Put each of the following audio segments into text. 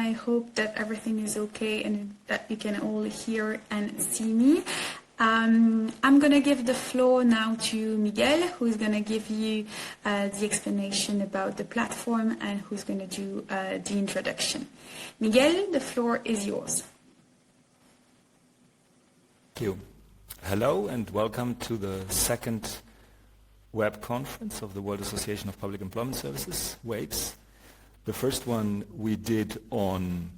I hope that everything is okay and that you can all hear and see me. I'm going to give the floor now to Miguel, who's going to give you the explanation about the platform and who's going to do the introduction. Miguel, the floor is yours. Thank you. Hello and welcome to the second web conference of the World Association of Public Employment Services, Wapes. The first one we did on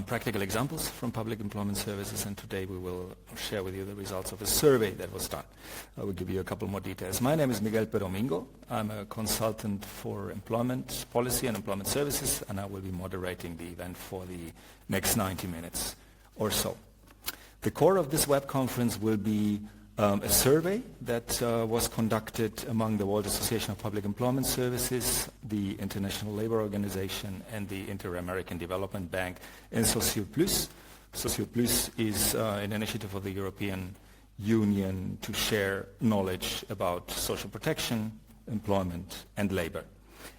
practical examples from public employment services, and today we will share with you the results of a survey that was done. I will give you a couple more details. My name is Miguel Peromingo. I'm a consultant for employment policy and employment services, and I will be moderating the event for the next 90 minutes or so. The core of this web conference will be a survey that was conducted among the World Association of Public Employment Services, the International Labour Organization, and the Inter-American Development Bank, and SOCIEUX. SOCIEUX is an initiative of the European Union to share knowledge about social protection, employment, and labour.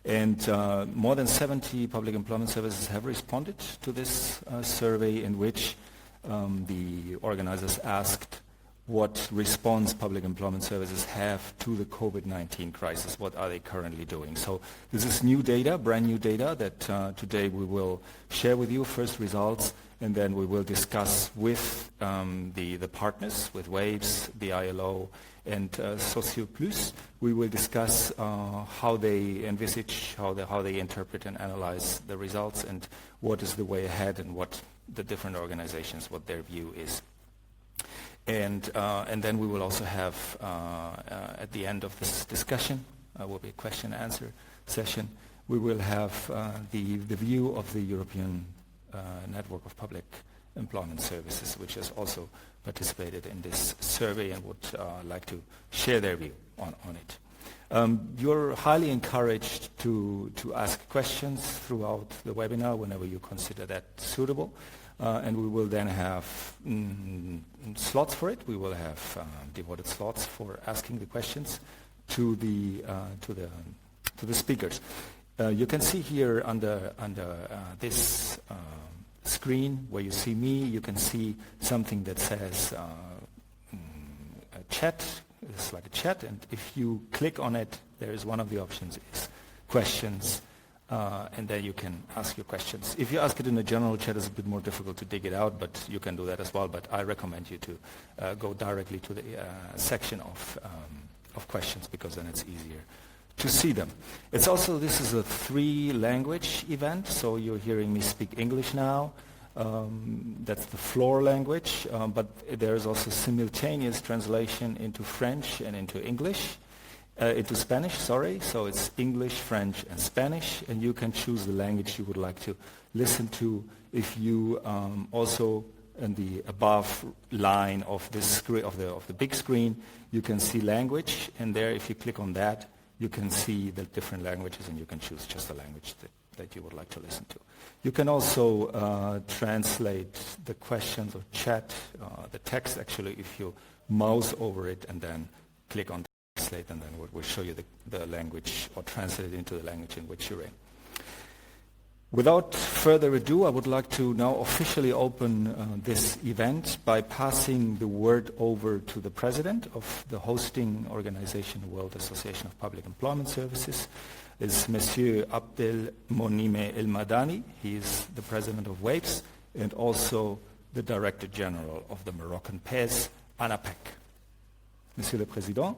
And more than 70 public employment services have responded to this survey, in which the organizers asked what response public employment services have to the COVID-19 crisis. What are they currently doing? So this is new data, brand new data, that today we will share with you, first results, and then we will discuss with the partners, with Wapes, the ILO, and SOCIEUX. We will discuss how they envisage, how they interpret and analyze the results, and what is the way ahead, and what the different organizations, what their view is. And then we will also have, at the end of this discussion, will be a question and answer session, we will have the view of the European Network of Public Employment Services, which has also participated in this survey and would like to share their view on it. You're highly encouraged to ask questions throughout the webinar whenever you consider that suitable. And we will then have slots for it. We will have devoted slots for asking the questions to the speakers. You can see here under this screen where you see me, you can see something that says a chat. It's like a chat, and if you click on it, there is one of the options is questions. And then you can ask your questions. If you ask it in a general chat, it's a bit more difficult to dig it out, but you can do that as well. But I recommend you to go directly to the section of questions, because then it's easier to see them. It's also, this is a 3-language event, so you're hearing me speak English now. That's the floor language, but there is also simultaneous translation into French and into English. Into Spanish, sorry, so it's English, French, and Spanish, and you can choose the language you would like to listen to. If you also, in the above line of this screen, of the big screen, you can see language, and there, if you click on that, you can see the different languages, and you can choose just the language that you would like to listen to. You can also translate the questions or chat, the text actually, if you mouse over it and then click on translate, and then we'll show you the language, or translate it into the language in which you're in. Without further ado, I would like to now officially open this event by passing the word over to the president of the hosting organization, World Association of Public Employment Services. Is Monsieur Abdelmonime El Madani. He is the president of Wapes and also the director general of the Moroccan PES, ANAPEC. Monsieur le Président,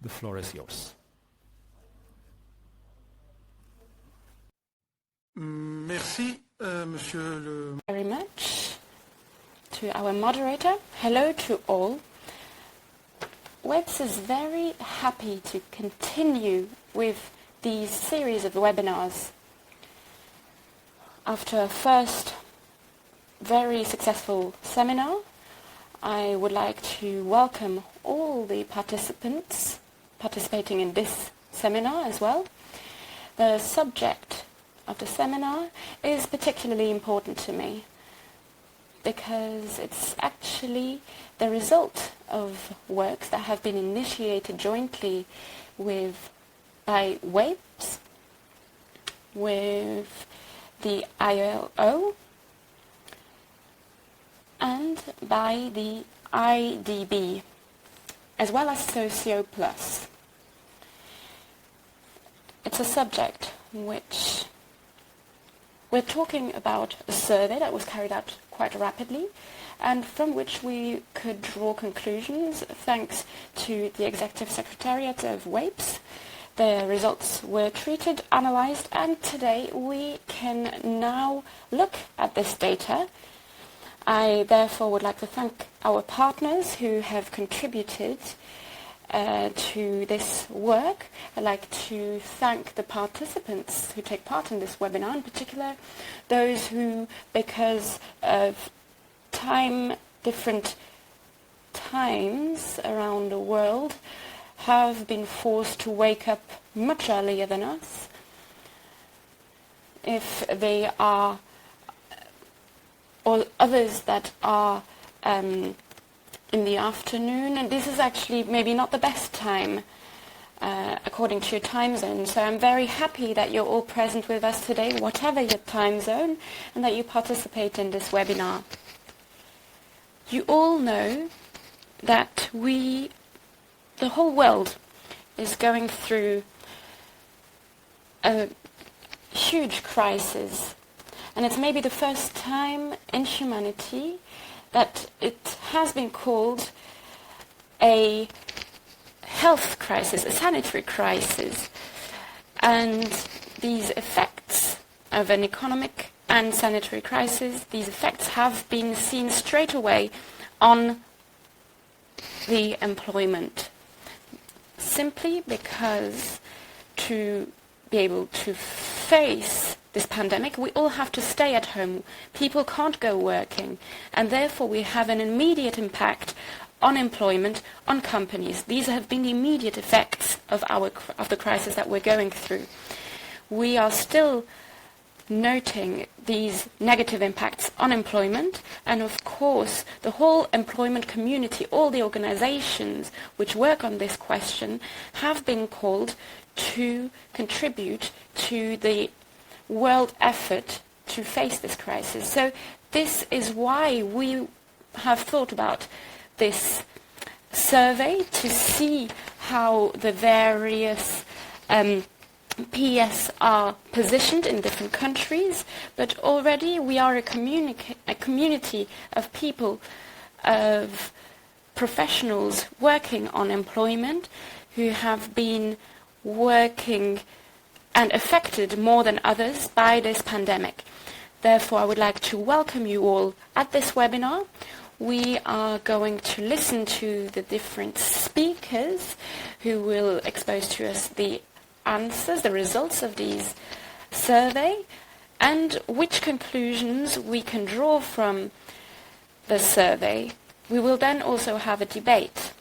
the floor is yours. Merci, Monsieur le... Very much to our moderator. Hello to all. Wapes is very happy to continue with these series of webinars. After a first very successful seminar, I would like to welcome all the participants participating in this seminar as well. The subject of the seminar is particularly important to me because it's actually the result of works that have been initiated jointly by Wapes, with the ILO and by the IDB, as well as SOCIEUX. It's a subject which we're talking about a survey that was carried out quite rapidly and from which we could draw conclusions thanks to the Executive Secretariat of Wapes. The results were treated, analysed, and today we can now look at this data. I therefore would like to thank our partners who have contributed to this work. I'd like to thank the participants who take part in this webinar, in particular those who, because of different times around the world, have been forced to wake up much earlier than us. If they are, or others that are in the afternoon, and this is actually maybe not the best time according to your time zone. So I'm very happy that you're all present with us today, whatever your time zone, and that you participate in this webinar. You all know that the whole world is going through a huge crisis, and it's maybe the first time in humanity that it has been called a health crisis, a sanitary crisis. And these effects of an economic and sanitary crisis, these effects have been seen straight away on the employment. Simply because to be able to face this pandemic, we all have to stay at home. People can't go working, and therefore we have an immediate impact on employment, on companies. These have been the immediate effects of the crisis that we're going through. We are still noting these negative impacts on employment, and of course the whole employment community, all the organizations which work on this question, have been called to contribute to the world effort to face this crisis. So this is why we have thought about this survey, to see how the various PS are positioned in different countries, but already we are a community of people, of professionals working on employment, who have been working and affected more than others by this pandemic. Therefore, I would like to welcome you all at this webinar. We are going to listen to the different speakers who will expose to us the answers, the results of these survey, and which conclusions we can draw from the survey. We will then also have a debate.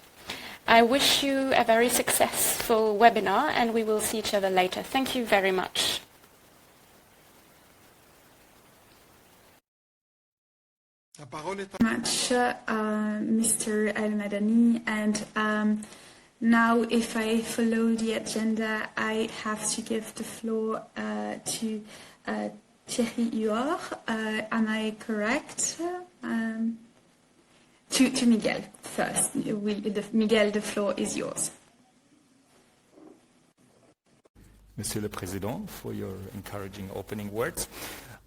I wish you a very successful webinar, and we will see each other later. Thank you very much. Much, Mr. El-Madani, and now if I follow the agenda, I have to give the floor to Thierry Huard. Am I correct? To Miguel first. Miguel, the floor is yours. Monsieur le Président, for your encouraging opening words.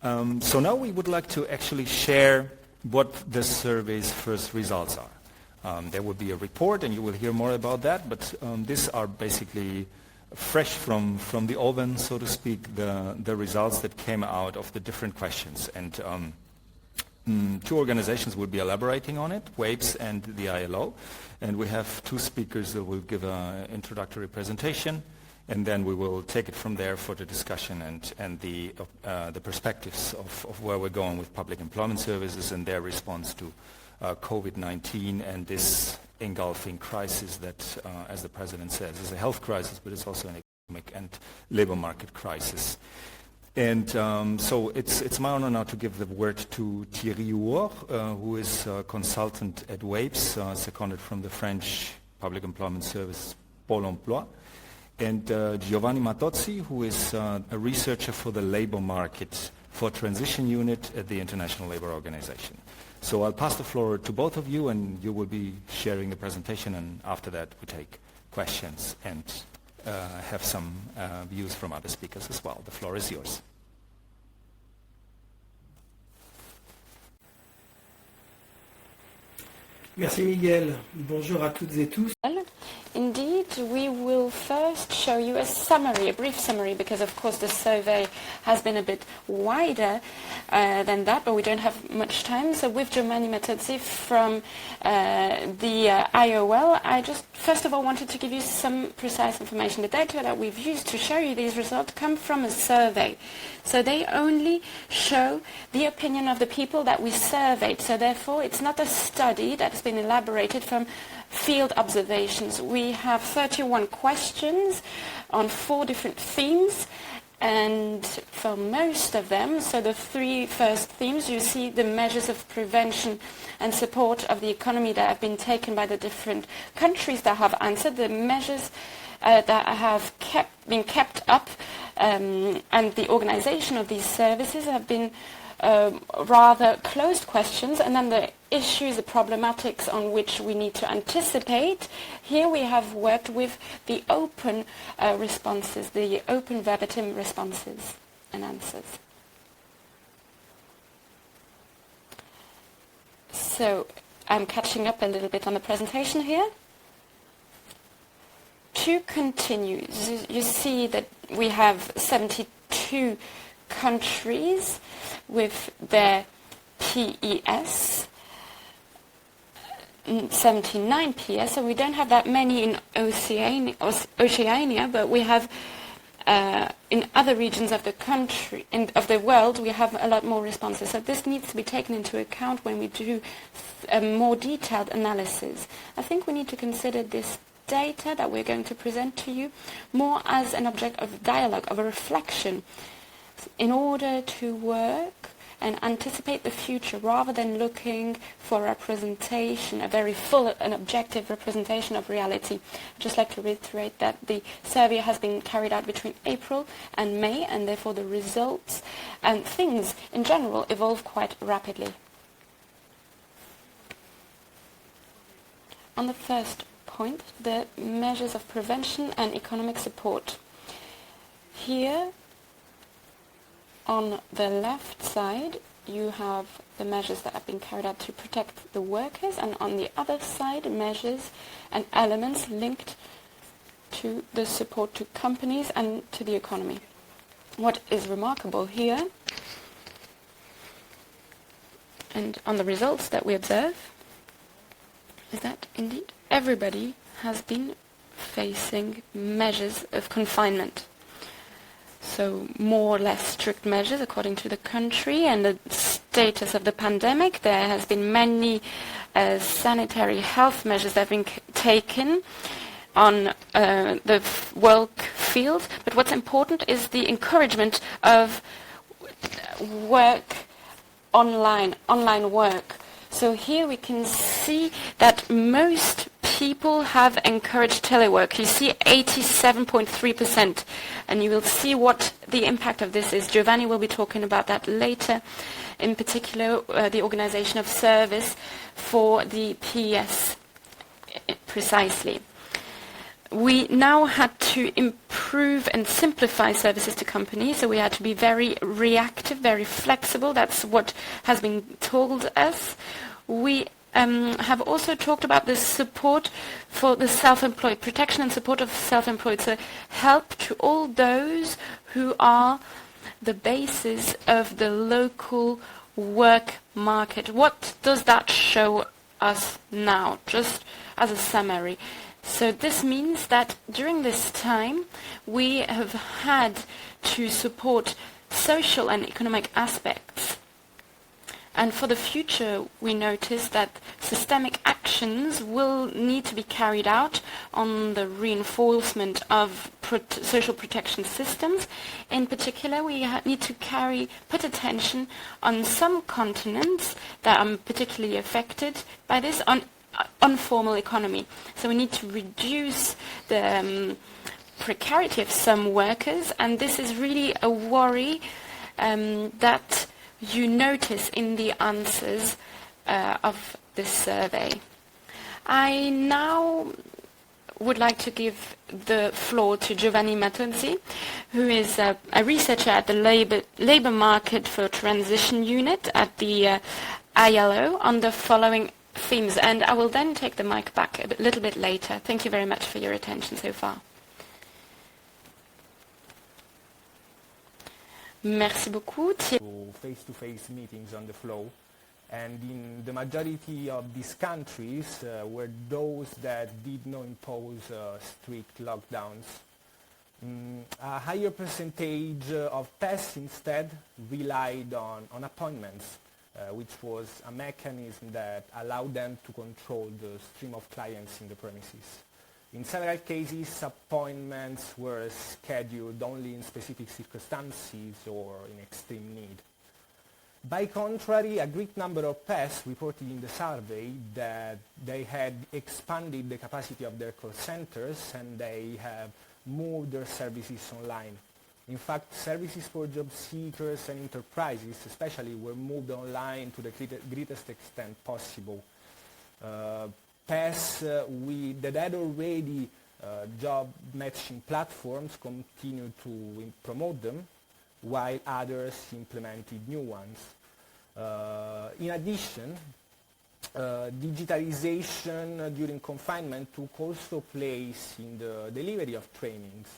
So now we would like to actually share what the survey's first results are. There will be a report, and you will hear more about that, but these are basically fresh from the oven, so to speak, the results that came out of the different questions. And two organizations will be elaborating on it, Wapes and the ILO, and we have two speakers that will give an introductory presentation, and then we will take it from there for the discussion and the perspectives of where we're going with public employment services and their response to COVID-19 and this engulfing crisis that, as the President says, is a health crisis, but it's also an economic and labor market crisis. And so it's my honor now to give the word to Thierry Huard, who is a consultant at Wapes, seconded from the French Public Employment Service, Pôle emploi, and Giovanni Matozzi, who is a researcher for the labor market for Transition Unit at the International Labour Organization. So I'll pass the floor to both of you, and you will be sharing the presentation, and after that we take questions and have some views from other speakers as well. The floor is yours. Merci Miguel. Bonjour à toutes et tous. Indeed, we will first show you a summary, a brief summary, because of course the survey has been a bit wider than that, but we don't have much time. So with Giovanni Mattozzi from the IOL, I just first of all wanted to give you some precise information. The data that we've used to show you these results come from a survey. So they only show the opinion of the people that we surveyed. So therefore it's not a study that's been elaborated from field observations. We have 31 questions on 4 different themes, and for most of them, so the 3 first themes, you see the measures of prevention and support of the economy that have been taken by the different countries that have answered, the measures that have been kept up, and the organization of these services have been rather closed questions, and then the issues, the problematics on which we need to anticipate. Here we have worked with the open responses, the open verbatim responses and answers. So I'm catching up a little bit on the presentation here. To continue, you see that we have 72 countries with their PES, 79 PS, so we don't have that many in Oceania, but we have in other regions of the country, of the world, we have a lot more responses. So this needs to be taken into account when we do a more detailed analysis. I think we need to consider this data that we're going to present to you more as an object of dialogue, of a reflection, in order to work and anticipate the future rather than looking for representation, a very full and objective representation of reality. I'd just like to reiterate that the survey has been carried out between April and May, and therefore the results and things in general evolve quite rapidly. On the first point, the measures of prevention and economic support. Here, on the left side, you have the measures that have been carried out to protect the workers, and on the other side, measures and elements linked to the support to companies and to the economy. What is remarkable here, and on the results that we observe, is that indeed everybody has been facing measures of confinement. So more or less strict measures according to the country and the status of the pandemic. There has been many sanitary health measures that have been taken on the work field. But what's important is the encouragement of work online work. So here we can see that most people have encouraged telework. You see 87.3%, and you will see what the impact of this is. Giovanni will be talking about that later, in particular the organization of service for the PES precisely. We now had to improve and simplify services to companies, so we had to be very reactive, very flexible. That's what has been told us. We have also talked about the support for the self-employed, protection and support of self-employed, so help to all those who are the basis of the local work market. What does that show us now, just as a summary? So this means that during this time we have had to support social and economic aspects. And for the future, we notice that systemic actions will need to be carried out on the reinforcement of social protection systems. In particular, we need to put attention on some continents that are particularly affected by this, on informal economy. So we need to reduce the precarity of some workers, and this is really a worry that you notice in the answers of this survey. I now would like to give the floor to Giovanni Matonzi, who is a researcher at the Labour Market for Transition Unit at the ILO on the following themes, and I will then take the mic back a little bit later. Thank you very much for your attention so far. Merci beaucoup. Face-to-face meetings on the flow. And in the majority of these countries were those that did not impose strict lockdowns. A higher percentage of PES instead relied on appointments, which was a mechanism that allowed them to control the stream of clients in the premises. In several cases, appointments were scheduled only in specific circumstances or in extreme need. By contrary, a great number of PES reported in the survey that they had expanded the capacity of their call centers and they have moved their services online. In fact, services for job seekers and enterprises especially were moved online to the greatest extent possible. PES that had already job matching platforms continued to promote them, while others implemented new ones. In addition, digitalization during confinement took also place in the delivery of trainings,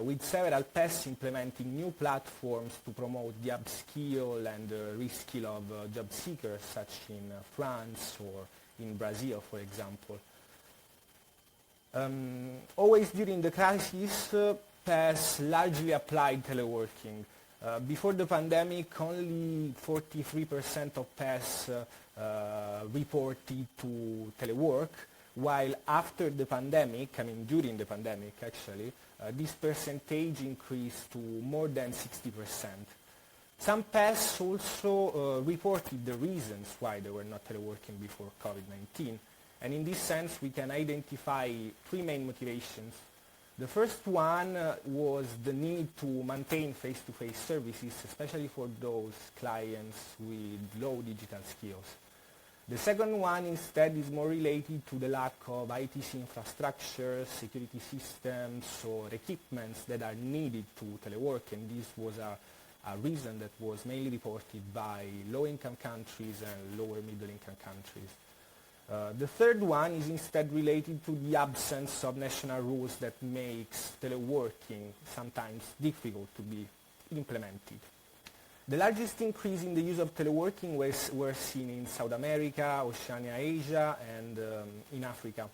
with several PES implementing new platforms to promote the upskill and reskill of job seekers, such in France or in Brazil, for example. Always during the crisis, PES largely applied teleworking. Before the pandemic, only 43% of PES reported to telework, while after the pandemic, during the pandemic actually, this percentage increased to more than 60%. Some PES also reported the reasons why they were not teleworking before COVID-19, and in this sense we can identify three main motivations. The first one was the need to maintain face-to-face services, especially for those clients with low digital skills. The second one instead is more related to the lack of ITC infrastructures, security systems or equipments that are needed to telework, and this was a reason that was mainly reported by low-income countries and lower middle-income countries. The third one is instead related to the absence of national rules that makes teleworking sometimes difficult to be implemented. The largest increase in the use of teleworking were seen in South America, Oceania, Asia, and in Africa.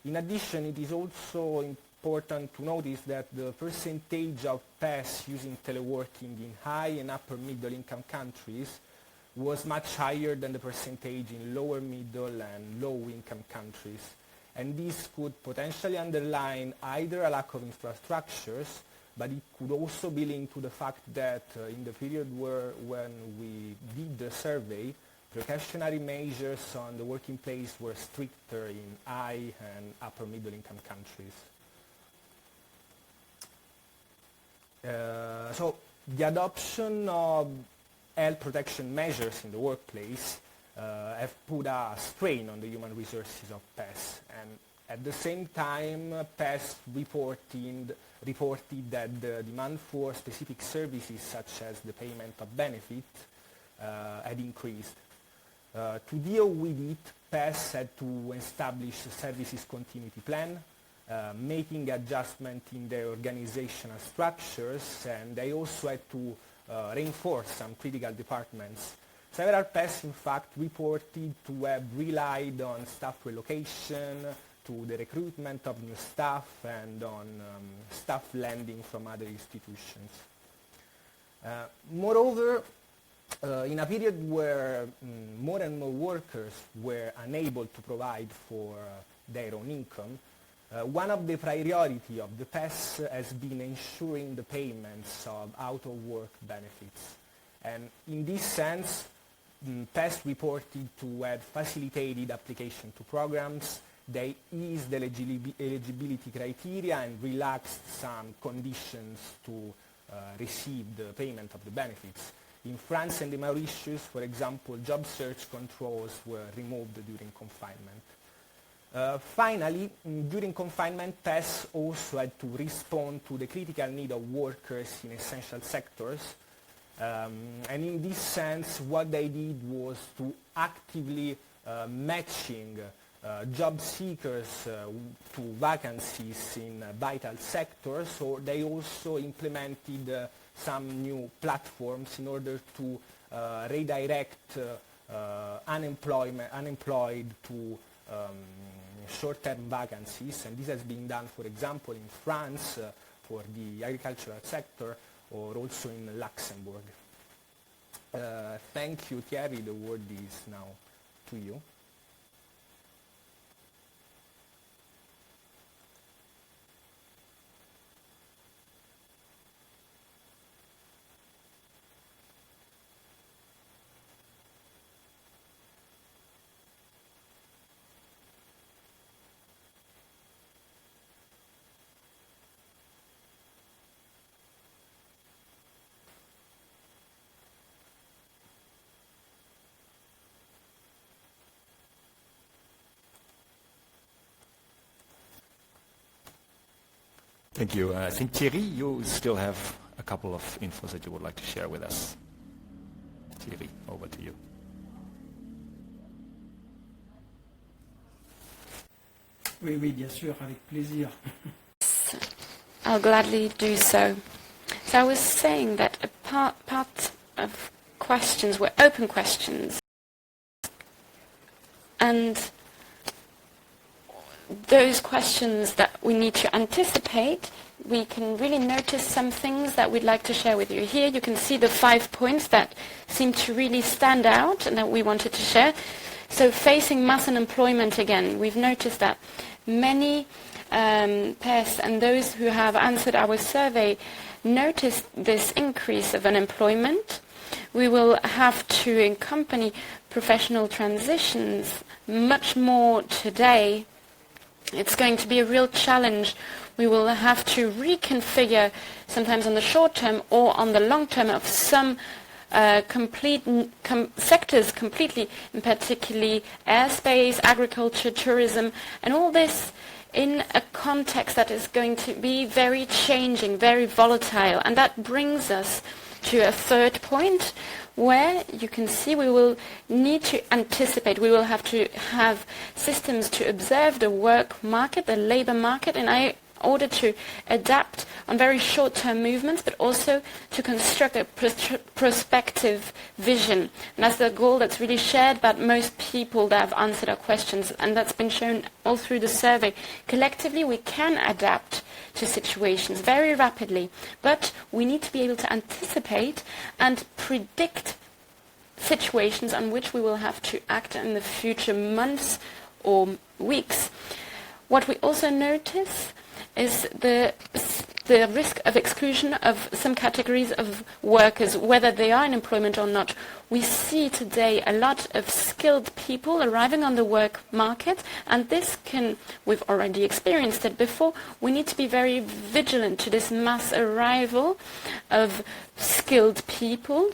In addition, it is also important to notice that the percentage of PES using teleworking in high and upper middle income countries was much higher than the percentage in lower middle and low income countries. And this could potentially underline either a lack of infrastructures, but it could also be linked to the fact that in the period when we did the survey, precautionary measures on the working place were stricter in high and upper middle income countries. So the adoption of health protection measures in the workplace have put a strain on the human resources of PES, and at the same time PES reported that the demand for specific services such as the payment of benefits had increased. To deal with it, PES had to establish a services continuity plan, making adjustment in their organizational structures, and they also had to reinforce some critical departments. Several PES, in fact, reported to have relied on staff relocation, to the recruitment of new staff, and on staff lending from other institutions. Moreover, in a period where more and more workers were unable to provide for their own income, one of the priorities of the PES has been ensuring the payments of out-of-work benefits. And in this sense, PES reported to have facilitated application to programs. They eased the eligibility criteria and relaxed some conditions to receive the payment of the benefits. In France and the Mauritius, for example, job search controls were removed during confinement. Finally, during confinement, PES also had to respond to the critical need of workers in essential sectors. And in this sense, what they did was to actively matching job seekers to vacancies in vital sectors, so they also implemented some new platforms in order to redirect unemployed to short-term vacancies, and this has been done, for example, in France for the agricultural sector, or also in Luxembourg. Thank you, Thierry. The word is now to you. Thank you. I think Thierry, you still have a couple of infos that you would like to share with us. Thierry, over to you. Oui, oui, bien sûr, avec plaisir. I'll gladly do so. So I was saying that a part of questions were open questions. And those questions that we need to anticipate, we can really notice some things that we'd like to share with you. Here you can see the 5 points that seem to really stand out and that we wanted to share. So facing mass unemployment again, we've noticed that many PES and those who have answered our survey noticed this increase of unemployment. We will have to accompany professional transitions much more today. It's going to be a real challenge. We will have to reconfigure, sometimes on the short term or on the long term, of some sectors completely, in particularly airspace, agriculture, tourism, and all this in a context that is going to be very changing, very volatile. And that brings us to a third point, where you can see we will need to anticipate. We will have to have systems to observe the work market, the labor market, in order to adapt on very short-term movements, but also to construct a prospective vision. And that's the goal that's really shared by most people that have answered our questions, and that's been shown all through the survey. Collectively, we can adapt to situations very rapidly, but we need to be able to anticipate and predict situations on which we will have to act in the future months or weeks. What we also notice is the risk of exclusion of some categories of workers, whether they are in employment or not. We see today a lot of skilled people arriving on the work market, and we've already experienced it before. We need to be very vigilant to this mass arrival of skilled people,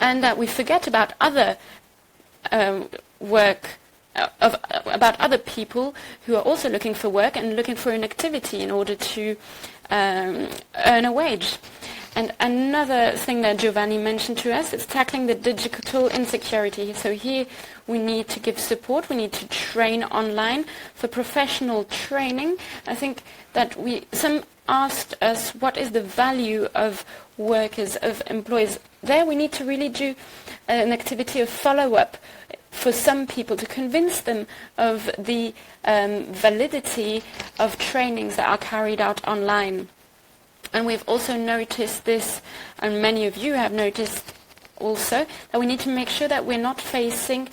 and that we forget about other about other people who are also looking for work and looking for an activity in order to earn a wage. And another thing that Giovanni mentioned to us is tackling the digital insecurity. So here we need to give support, we need to train online for professional training. I think that some asked us what is the value of workers, of employees. There we need to really do an activity of follow-up for some people to convince them of the validity of trainings that are carried out online. And we've also noticed this, and many of you have noticed also, that we need to make sure that we're not facing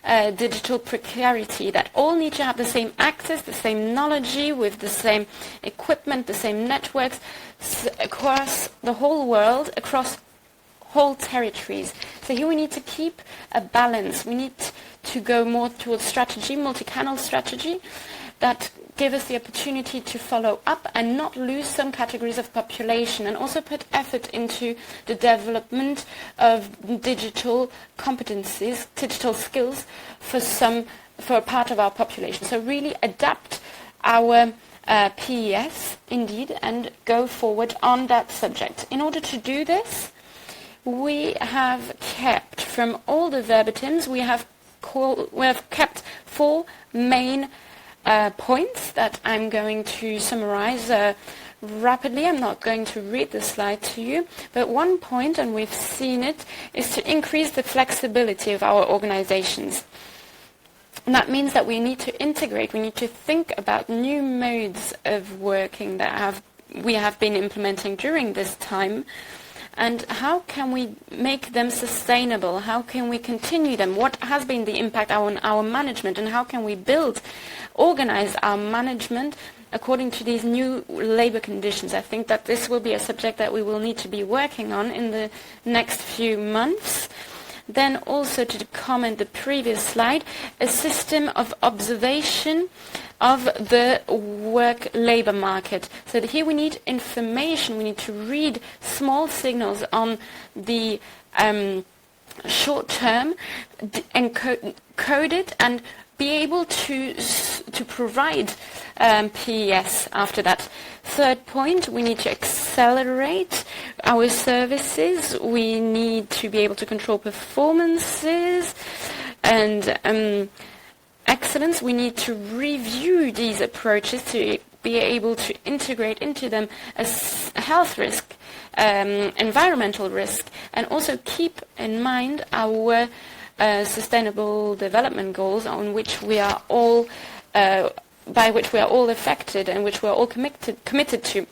digital precarity, that all need to have the same access, the same knowledge, with the same equipment, the same networks across the whole world, across whole territories. So here we need to keep a balance. We need to go more towards strategy, multi-channel strategy, that give us the opportunity to follow up and not lose some categories of population, and also put effort into the development of digital competencies, digital skills for a part of our population. So really adapt our PES indeed and go forward on that subject. In order to do this, we have kept from all the verbatims, we have kept 4 main points that I'm going to summarize rapidly. I'm not going to read the slide to you, but one point, and we've seen it, is to increase the flexibility of our organizations. And that means that we need to integrate, we need to think about new modes of working that we have been implementing during this time. And how can we make them sustainable? How can we continue them? What has been the impact on our management? And how can we organize our management according to these new labor conditions? I think that this will be a subject that we will need to be working on in the next few months. Then also, to comment the previous slide, a system of observation of the work labor market. So that here we need information, we need to read small signals on the short term, encode it, and be able to provide PES after that. Third point, we need to accelerate our services. We need to be able to control performances and excellence. We need to review these approaches to be able to integrate into them a health risk, environmental risk, and also keep in mind our sustainable development goals on which we are all by which we are all affected and which we are all committed to.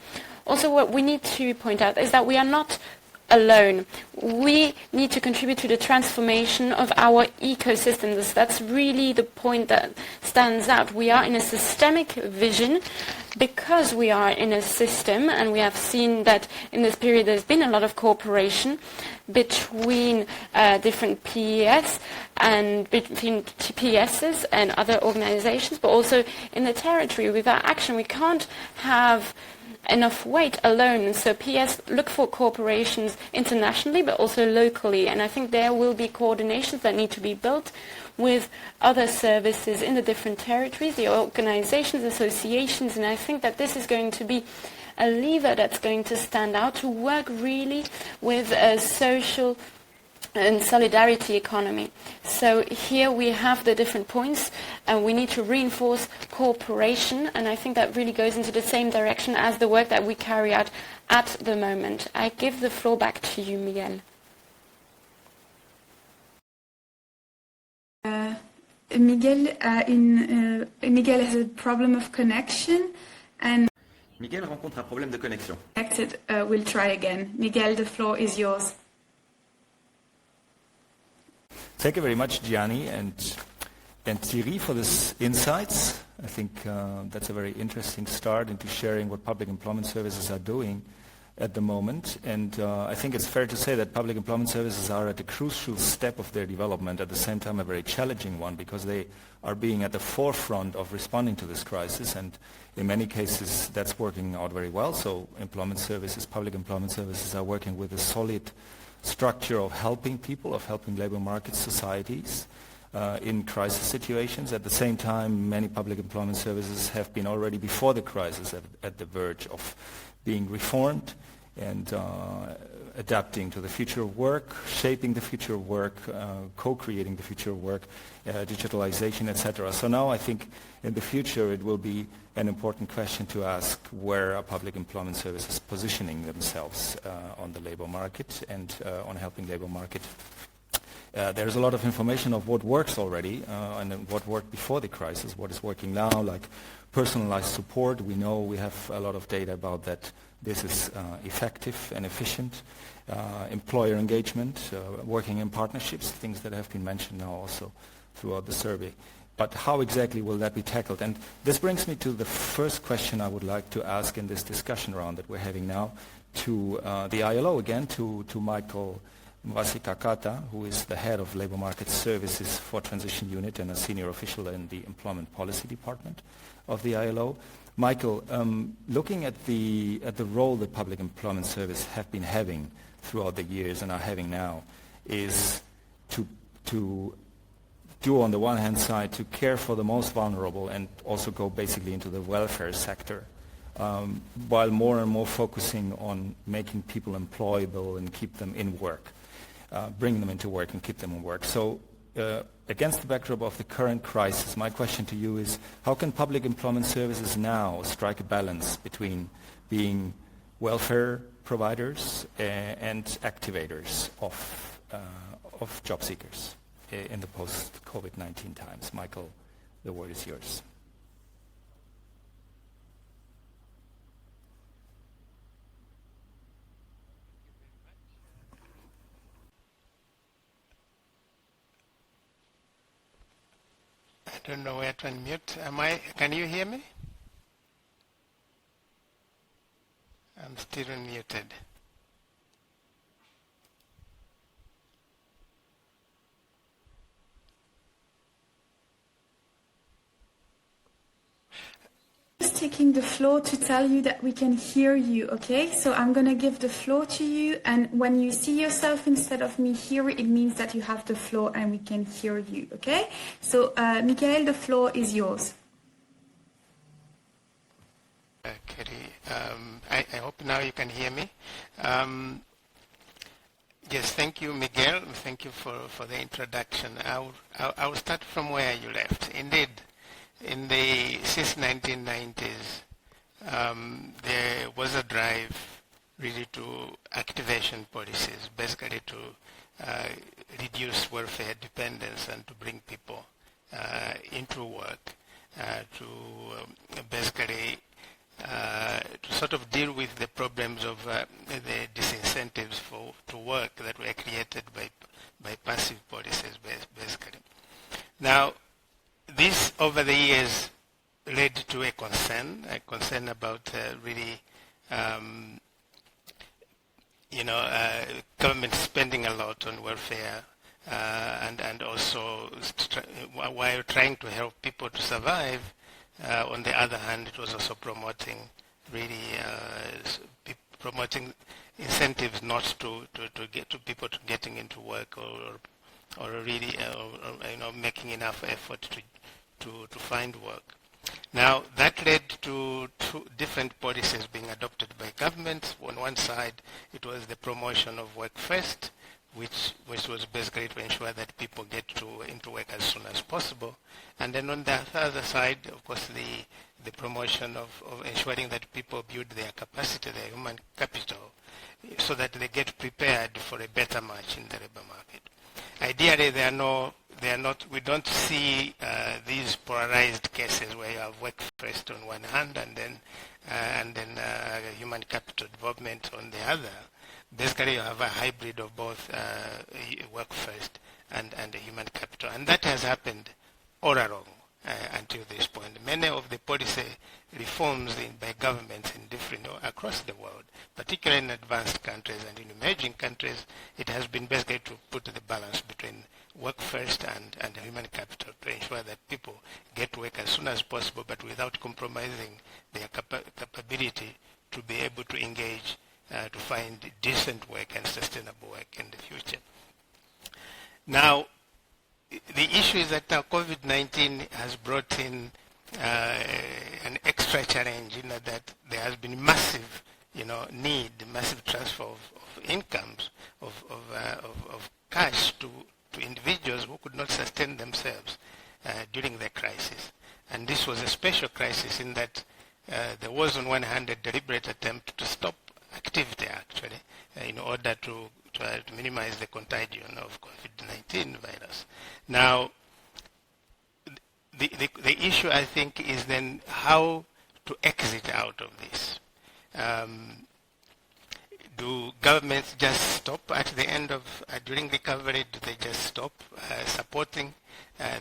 Also, what we need to point out is that we are not alone. We need to contribute to the transformation of our ecosystems. That's really the point that stands out. We are in a systemic vision because we are in a system, and we have seen that in this period there's been a lot of cooperation between different PES and between TPSs and other organizations, but also in the territory. Without action, we can't have enough weight alone. And so PS look for cooperations internationally, but also locally. And I think there will be coordinations that need to be built with other services in the different territories, the organizations, associations. And I think that this is going to be a lever that's going to stand out to work really with a social and solidarity economy. So here we have the different points, and we need to reinforce cooperation, and I think that really goes into the same direction as the work that we carry out at the moment. I give the floor back to you, Miguel. Miguel has a problem of connection, and Miguel rencontre un problème de connexion. We'll try again. Miguel, the floor is yours. Thank you very much, Gianni and Thierry, for this insights. I think that's a very interesting start into sharing what public employment services are doing at the moment. And I think it's fair to say that public employment services are at a crucial step of their development, at the same time a very challenging one, because they are being at the forefront of responding to this crisis. And in many cases, that's working out very well. So employment services, public employment services are working with a solid structure of helping people, of helping labor market societies in crisis situations. At the same time, many public employment services have been already before the crisis at the verge of being reformed and adapting to the future of work, shaping the future of work, co-creating the future of work, digitalization, etc. So now I think in the future it will be an important question to ask, where are public employment services positioning themselves on the labor market and on helping labor market. There's a lot of information of what works already and what worked before the crisis, what is working now, like personalized support. We know we have a lot of data about that. This is effective and efficient. Employer engagement, working in partnerships, things that have been mentioned now also throughout the survey. But how exactly will that be tackled? And this brings me to the first question I would like to ask in this discussion round that we're having now to the ILO again, to Michael Mwasi Kakata, who is the head of Labor Market Services for Transition Unit and a senior official in the Employment Policy Department of the ILO. Michael, looking at the role that public employment service have been having throughout the years and are having now, is to do on the one hand side to care for the most vulnerable and also go basically into the welfare sector, while more and more focusing on making people employable and keep them in work, bring them into work and keep them in work. So against the backdrop of the current crisis, my question to you is, how can public employment services now strike a balance between being welfare providers and activators of job seekers in the post-COVID-19 times? Michael, the word is yours. I don't know where to unmute. Can you hear me? I'm still unmuted. Just taking the floor to tell you that we can hear you, okay? So I'm going to give the floor to you, and when you see yourself instead of me here, it means that you have the floor and we can hear you, okay? So, Michael, the floor is yours. Okay, I hope now you can hear me. Yes, thank you, Miguel. Thank you for the introduction. I'll start from where you left. Indeed, since 1990s, there was a drive really to activation policies, basically to reduce welfare dependence and to bring people into work, to basically to sort of deal with the problems of the disincentives to work that were created by passive policies, basically. Now, this, over the years, led to a concern about really, government spending a lot on welfare and also while trying to help people to survive. On the other hand, it was also promoting promoting incentives not to get to people to getting into work or really making enough effort to find work. Now that led to two different policies being adopted by governments. On one side, it was the promotion of work first, which was basically to ensure that people get into work as soon as possible. And then on the other side, of course, the promotion of ensuring that people build their capacity, their human capital, so that they get prepared for a better match in the labor market. Ideally, we don't see these polarized cases where you have work first on one hand and then human capital development on the other. Basically, you have a hybrid of both work first and human capital, and that has happened all along until this point. Many of the policy reforms by governments across the world, particularly in advanced countries and in emerging countries, it has been basically to put the balance between work first and human capital to ensure that people get to work as soon as possible, but without compromising their capability to be able to engage, to find decent work and sustainable work in the future. Now, the issue is that now COVID-19 has brought in an extra challenge, that there has been massive, massive transfer of incomes, of cash to individuals who could not sustain themselves during the crisis. And this was a special crisis in that there was on one hand a deliberate attempt to stop activity actually in order to minimize the contagion of COVID-19 virus. Now, the issue I think is then how to exit out of this. Do governments just stop at the end of, during recovery, do they just stop supporting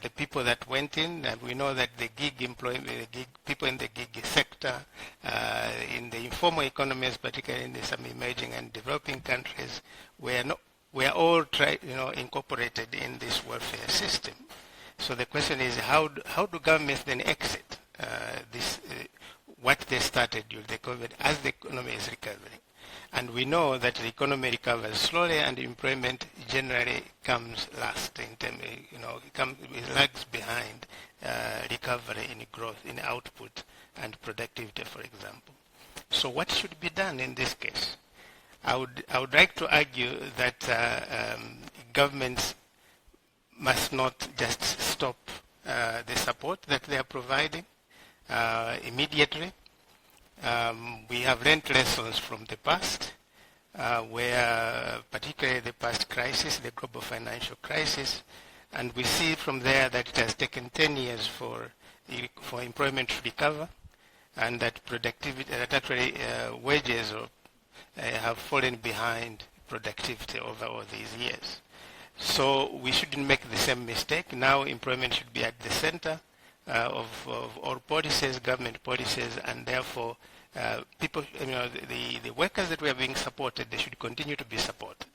the people that went in? And we know that the gig employment, people in the gig sector, in the informal economies, particularly in some emerging and developing countries, were not we are all incorporated in this welfare system. So the question is, how do governments then exit what they started during the COVID as the economy is recovering? And we know that the economy recovers slowly, and employment generally comes last in terms, it lags behind recovery in growth, in output and productivity, for example. So what should be done in this case? I would like to argue that governments must not just stop the support that they are providing immediately. We have learned lessons from the past, where particularly the past crisis, the global financial crisis, and we see from there that it has taken 10 years for employment to recover, and that productivity, that actually wages have fallen behind productivity over all these years. So we shouldn't make the same mistake. Now employment should be at the center of all policies, government policies, and therefore people, the workers that were being supported, they should continue to be supported.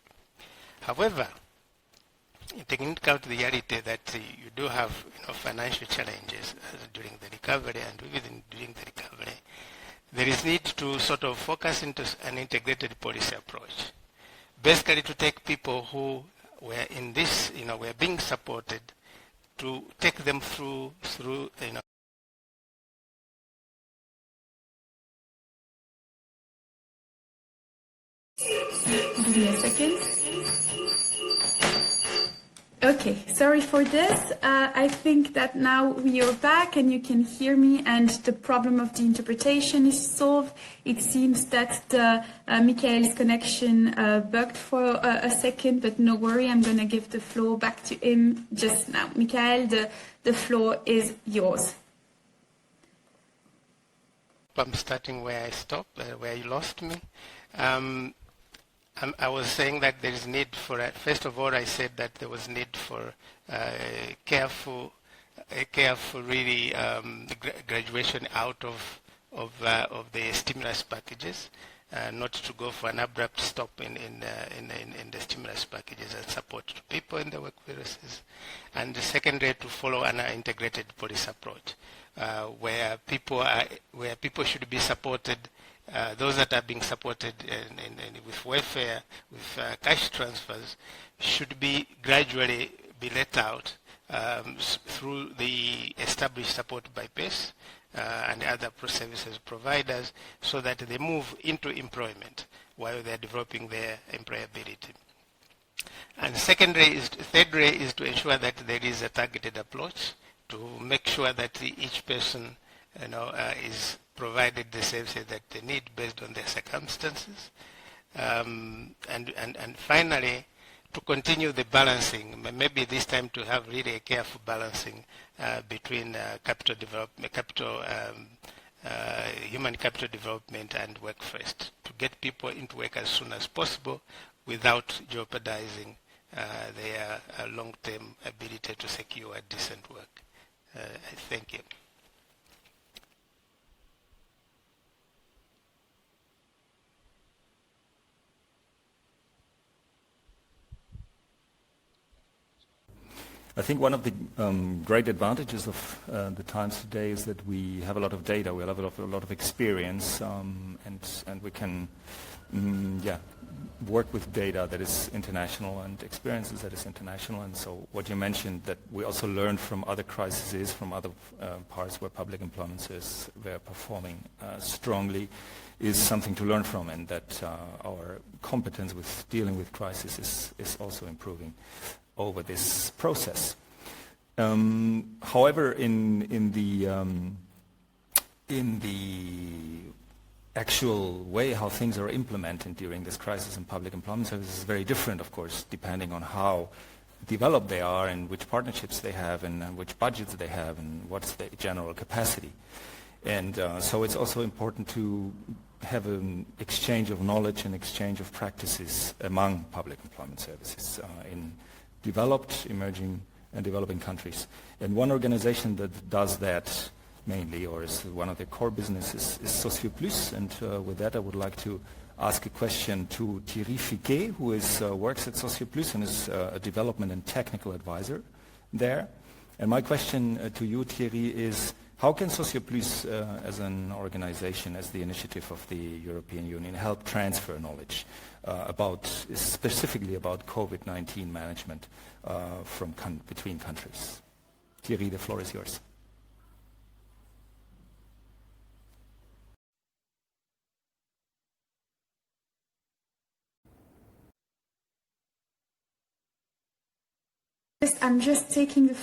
However, taking into account the reality that you do have financial challenges during the recovery and even during the recovery, there is need to sort of focus into an integrated policy approach. Basically to take people who were in this, were being supported, to take them through Give me a second. Okay, sorry for this. I think that now we are back and you can hear me, and the problem of the interpretation is solved. It seems that Michael's connection bugged for a second, but no worry, I'm going to give the floor back to him just now. Michael, the floor is yours. I'm starting where I stopped, where you lost me. I was saying that there is need for, first of all, I said that there was need for careful really graduation out of the stimulus packages, not to go for an abrupt stop in the stimulus packages and support to people in the workplaces, and secondly, to follow an integrated policy approach, where people should be supported. Those that are being supported with welfare, with cash transfers, should be gradually be let out through the established support by PACE and other services providers, so that they move into employment while they are developing their employability. And thirdly is to ensure that there is a targeted approach to make sure that each person is provided the services that they need based on their circumstances. And finally, to continue the balancing, maybe this time to have really a careful balancing between human capital development and work first, to get people into work as soon as possible without jeopardizing their long-term ability to secure decent work. Thank you. I think one of the great advantages of the times today is that we have a lot of data, we have a lot of experience, and we can work with data that is international and experiences that is international. And so what you mentioned, that we also learned from other crises, from other parts where public employment services were performing strongly, is something to learn from, and that our competence with dealing with crisis is also improving over this process. However, in the actual way how things are implemented during this crisis in public employment services is very different, of course, depending on how developed they are and which partnerships they have and which budgets they have and what's the general capacity. And so it's also important to have an exchange of knowledge and exchange of practices among public employment services in developed, emerging, and developing countries. And one organization that does that mainly, or is one of their core businesses is SOCIEUX. And with that, I would like to ask a question to Thierry Fiquet, who works at SOCIEUX and is a development and technical advisor there. And my question to you, Thierry, is how can SOCIEUX as an organization, as the initiative of the European Union, help transfer knowledge specifically about COVID-19 management between countries? Thierry, the floor is yours. I'm just taking the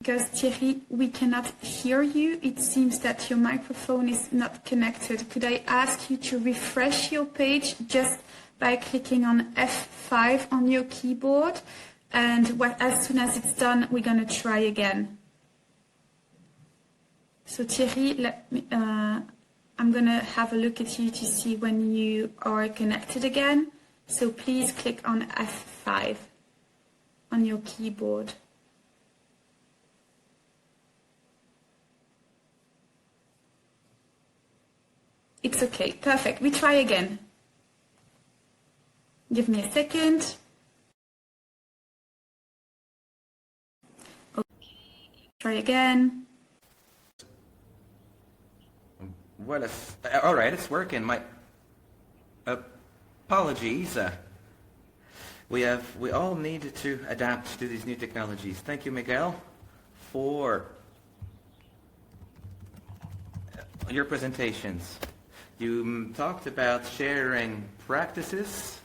because Thierry, we cannot hear you. It seems that your microphone is not connected. Could I ask you to refresh your page just by clicking on F5 on your keyboard? And as soon as it's done, we're going to try again. So Thierry, I'm going to have a look at you to see when you are connected again. So please click on F5 on your keyboard. It's okay. Perfect. We try again. Give me a second. Okay. Try again. Well, all right, it's working. My apologies. We all need to adapt to these new technologies. Thank you, Miguel, for your presentations. You talked about sharing practices,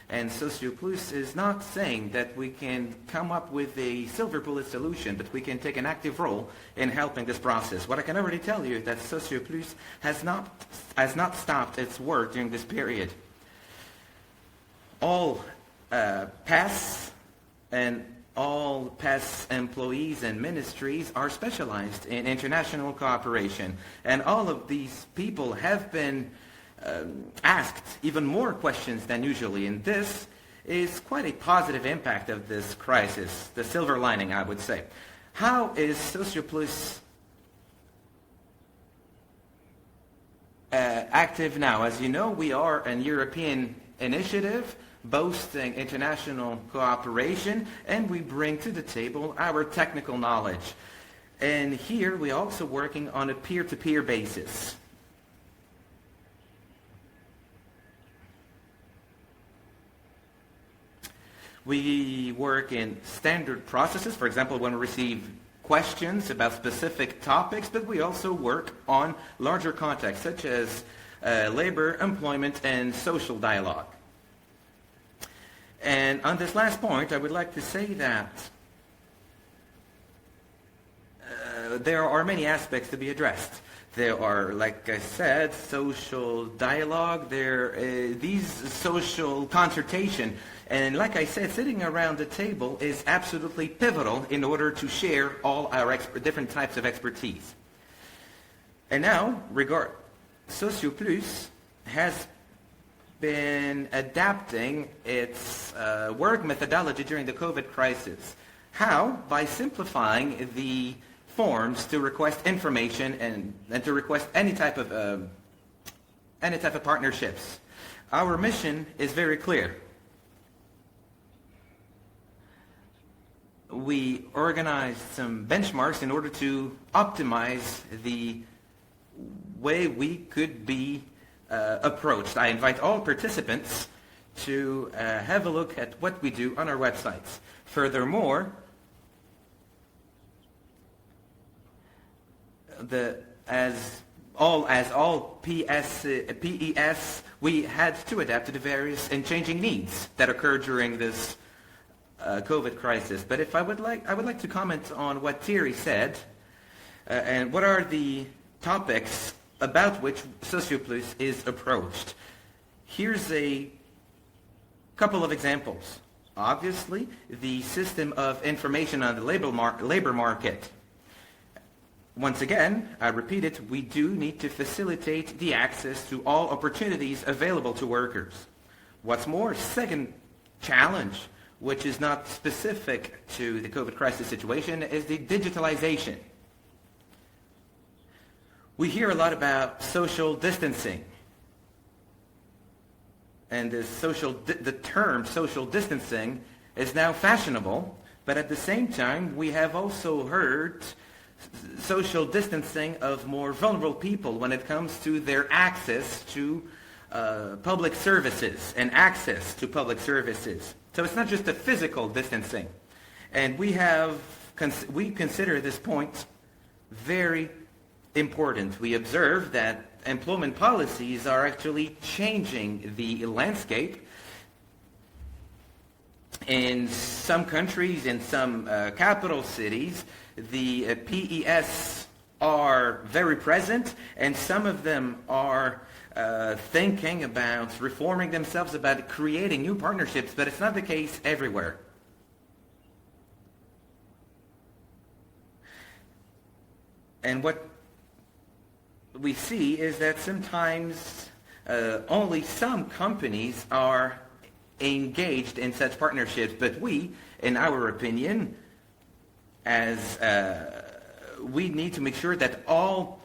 and SOCIEUX is not saying that we can come up with a silver bullet solution, but we can take an active role in helping this process. What I can already tell you is that SOCIEUX has not stopped its work during this period. All PAS and all PAS employees and ministries are specialized in international cooperation, and all of these people have been asked even more questions than usually, and this is quite a positive impact of this crisis, the silver lining, I would say. How is SOCIEUX active now? As you know, we are an European initiative boasting international cooperation, and we bring to the table our technical knowledge. And here we're also working on a peer-to-peer basis. We work in standard processes, for example, when we receive questions about specific topics, but we also work on larger contexts, such as labor, employment, and social dialogue. And on this last point, I would like to say that there are many aspects to be addressed. There are, like I said, social dialogue, these social consultation. And like I said, sitting around the table is absolutely pivotal in order to share all our different types of expertise. And now, SOCIEUX has been adapting its work methodology during the COVID crisis. How? By simplifying the forms to request information and to request any type of partnerships. Our mission is very clear. We organized some benchmarks in order to optimize the way we could be approached. I invite all participants to have a look at what we do on our websites. Furthermore, as all PES, we had to adapt to the various and changing needs that occurred during this COVID crisis. But I would like to comment on what Thierry said, and what are the topics about which SOCIEUX is approached. Here's a couple of examples. Obviously, the system of information on the labor market. Once again, I repeat it, we do need to facilitate the access to all opportunities available to workers. What's more, second challenge, which is not specific to the COVID crisis situation, is the digitalization. We hear a lot about social distancing. And the term social distancing is now fashionable, but at the same time, we have also heard social distancing of more vulnerable people when it comes to their access to public services and access to public services. So it's not just a physical distancing. And we consider this point very important. We observe that employment policies are actually changing the landscape. In some countries, in some capital cities, the PES are very present, and some of them are thinking about reforming themselves, about creating new partnerships, but it's not the case everywhere. And what we see is that sometimes only some companies are engaged in such partnerships, but we, in our opinion, as we need to make sure that all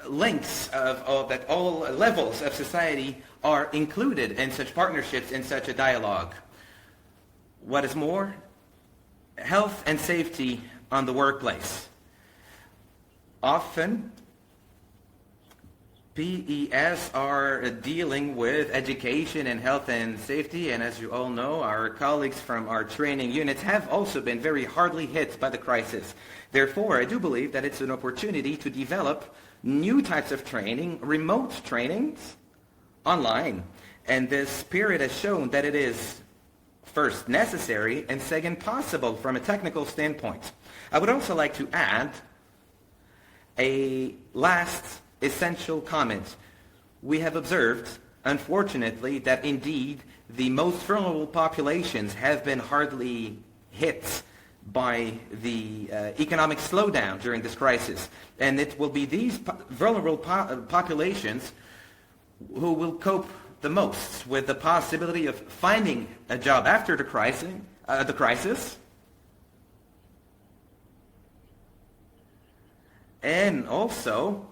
links that all levels of society are included in such partnerships, in such a dialogue. What is more, health and safety on the workplace. Often, PES are dealing with education and health and safety, and as you all know, our colleagues from our training units have also been very hardly hit by the crisis. Therefore, I do believe that it's an opportunity to develop new types of training, remote trainings, online. And this period has shown that it is, first, necessary, and second, possible from a technical standpoint. I would also like to add a last essential comment. We have observed, unfortunately, that indeed the most vulnerable populations have been hardly hit by the economic slowdown during this crisis. And it will be these vulnerable populations who will cope the most with the possibility of finding a job after the crisis. And also,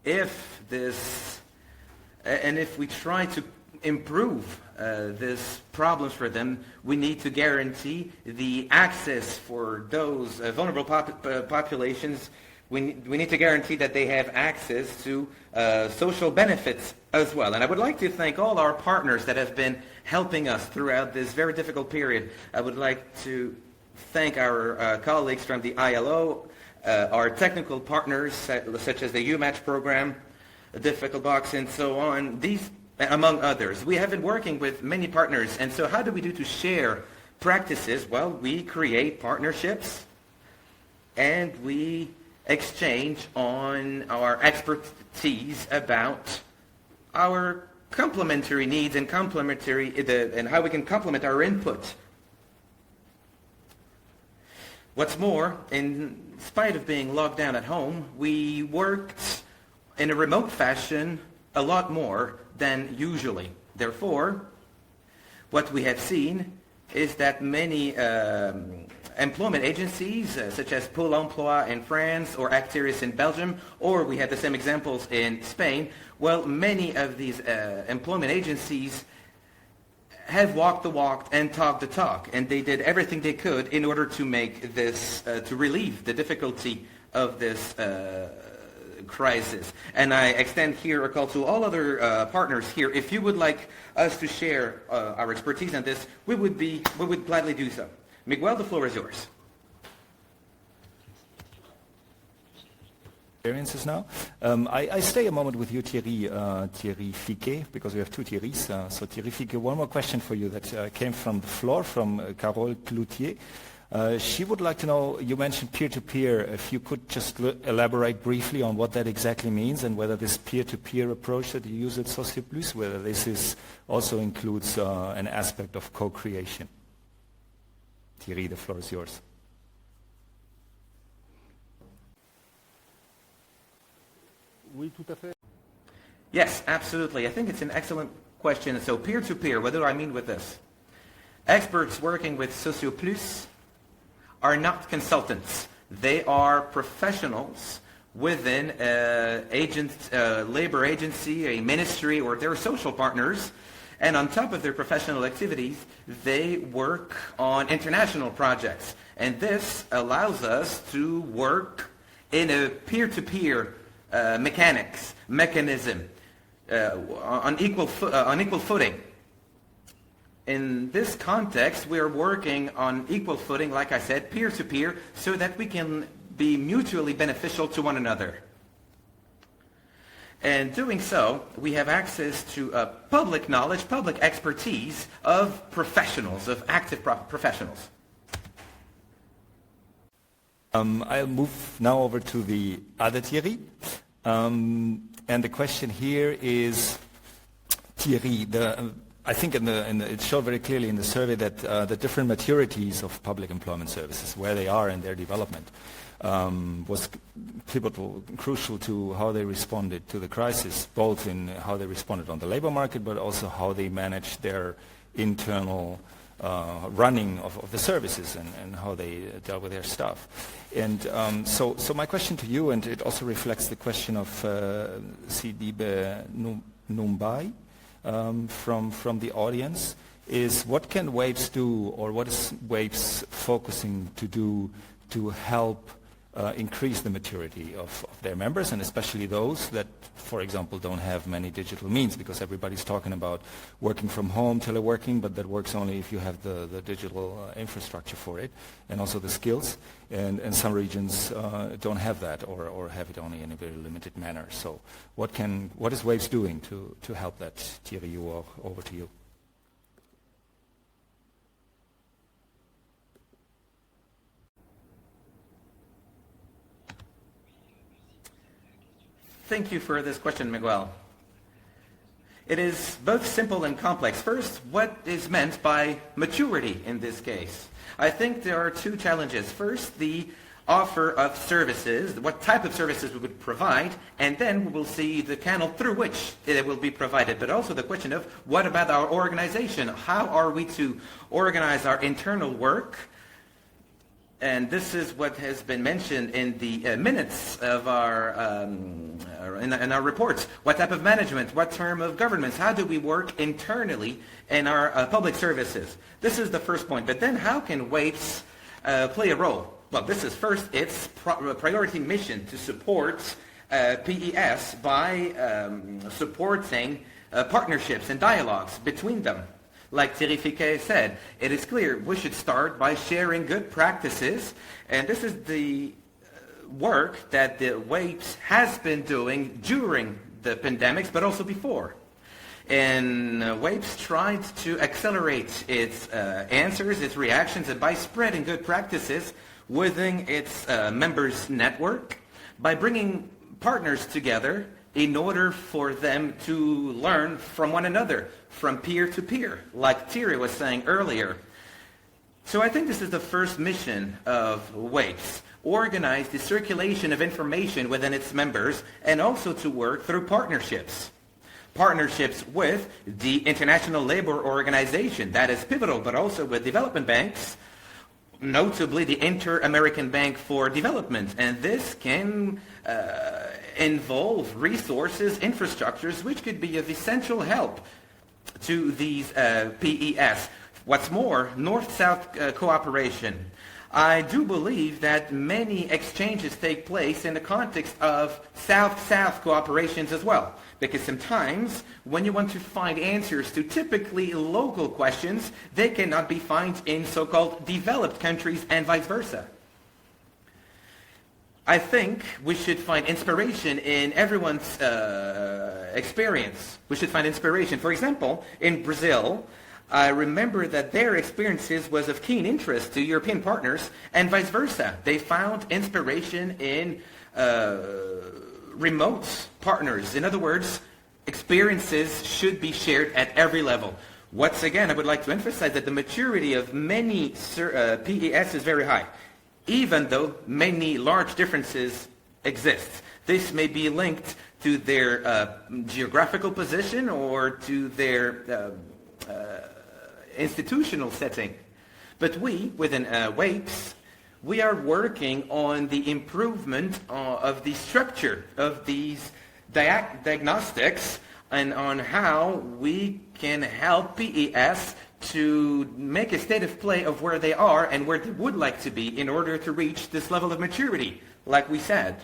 if we try to improve these problems for them, we need to guarantee the access for those vulnerable populations. We need to guarantee that they have access to social benefits as well. And I would like to thank all our partners that have been helping us throughout this very difficult period. I would like to thank our colleagues from the ILO, our technical partners such as the UMatch program, the Difficult Box, and so on. These, among others. We have been working with many partners, and so how do we do to share practices? Well, we create partnerships, and we exchange on our expertise about our complementary needs and and how we can complement our input. What's more, in spite of being locked down at home, we worked in a remote fashion a lot more than usually. Therefore, what we have seen is that many employment agencies, such as Pôle emploi in France or Actiris in Belgium, or we had the same examples in Spain, well, many of these employment agencies have walked the walk and talked the talk, and they did everything they could in order to make this, to relieve the difficulty of this crisis. And I extend here a call to all other partners here. If you would like us to share our expertise on this, we would gladly do so. Miguel, the floor is yours. Experiences now. I stay a moment with you, Thierry Fiquet, because we have two Thierrys. So Thierry Fiquet, one more question for you that came from the floor, from Carole Cloutier. She would like to know, you mentioned peer-to-peer, if you could just elaborate briefly on what that exactly means and whether this peer-to-peer approach that you use at SOCIEUX, whether this also includes an aspect of co-creation. Thierry, the floor is yours. Yes, absolutely. I think it's an excellent question. So peer-to-peer, what do I mean with this? Experts working with SOCIEUX are not consultants. They are professionals within labor agency, a ministry, or their social partners. And on top of their professional activities, they work on international projects. And this allows us to work in a peer-to-peer mechanism on equal footing. In this context, we are working on equal footing, like I said, peer-to-peer, so that we can be mutually beneficial to one another. And doing so, we have access to public knowledge, public expertise of professionals, of active professionals. I'll move now over to the other Thierry. And the question here is, Thierry, I think it showed very clearly in the survey that the different maturities of public employment services, where they are in their development, was pivotal, crucial to how they responded to the crisis, both in how they responded on the labor market, but also how they managed their internal running of the services and how they dealt with their staff. And so my question to you, and it also reflects the question of Sidibe Numbai from the audience, is what can Wapes do, or what is Wapes focusing to do to help increase the maturity of their members, and especially those that, for example, don't have many digital means, because everybody's talking about working from home, teleworking, but that works only if you have the digital infrastructure for it, and also the skills, and some regions don't have that, or have it only in a very limited manner. So what is Wapes doing to help that? Thierry, over to you. Thank you for this question, Miguel. It is both simple and complex. First, what is meant by maturity in this case? I think there are two challenges. First, the offer of services, what type of services we would provide, and then we will see the channel through which it will be provided. But also the question of what about our organization? How are we to organize our internal work? And this is what has been mentioned in the minutes of in our reports. What type of management? What term of governance? How do we work internally in our public services? This is the first point. But then how can Wapes play a role? Well, this is first its priority mission to support PES by supporting partnerships and dialogues between them. Like Thierry Fiquet said, it is clear we should start by sharing good practices, and this is the work that the Wapes has been doing during the pandemics, but also before. And Wapes tried to accelerate its answers, its reactions, and by spreading good practices within its members' network, by bringing partners together in order for them to learn from one another, from peer to peer, like Thierry was saying earlier. So I think this is the first mission of Wapes: organize the circulation of information within its members, and also to work through partnerships. Partnerships with the International Labour Organization, that is pivotal, but also with development banks, notably the Inter-American Bank for Development. And this can involve resources, infrastructures, which could be of essential help to these PES. What's more, North-South cooperation. I do believe that many exchanges take place in the context of South-South cooperations as well. Because sometimes when you want to find answers to typically local questions, they cannot be found in so-called developed countries and vice versa. I think we should find inspiration in everyone's experience. We should find inspiration. For example, in Brazil, I remember that their experiences was of keen interest to European partners, and vice versa. They found inspiration in remote partners. In other words, experiences should be shared at every level. Once again, I would like to emphasize that the maturity of many PES is very high, even though many large differences exist. This may be linked to their geographical position or to their institutional setting. But we, within Wapes, we are working on the improvement of the structure of these diagnostics and on how we can help PES to make a state of play of where they are and where they would like to be in order to reach this level of maturity, like we said.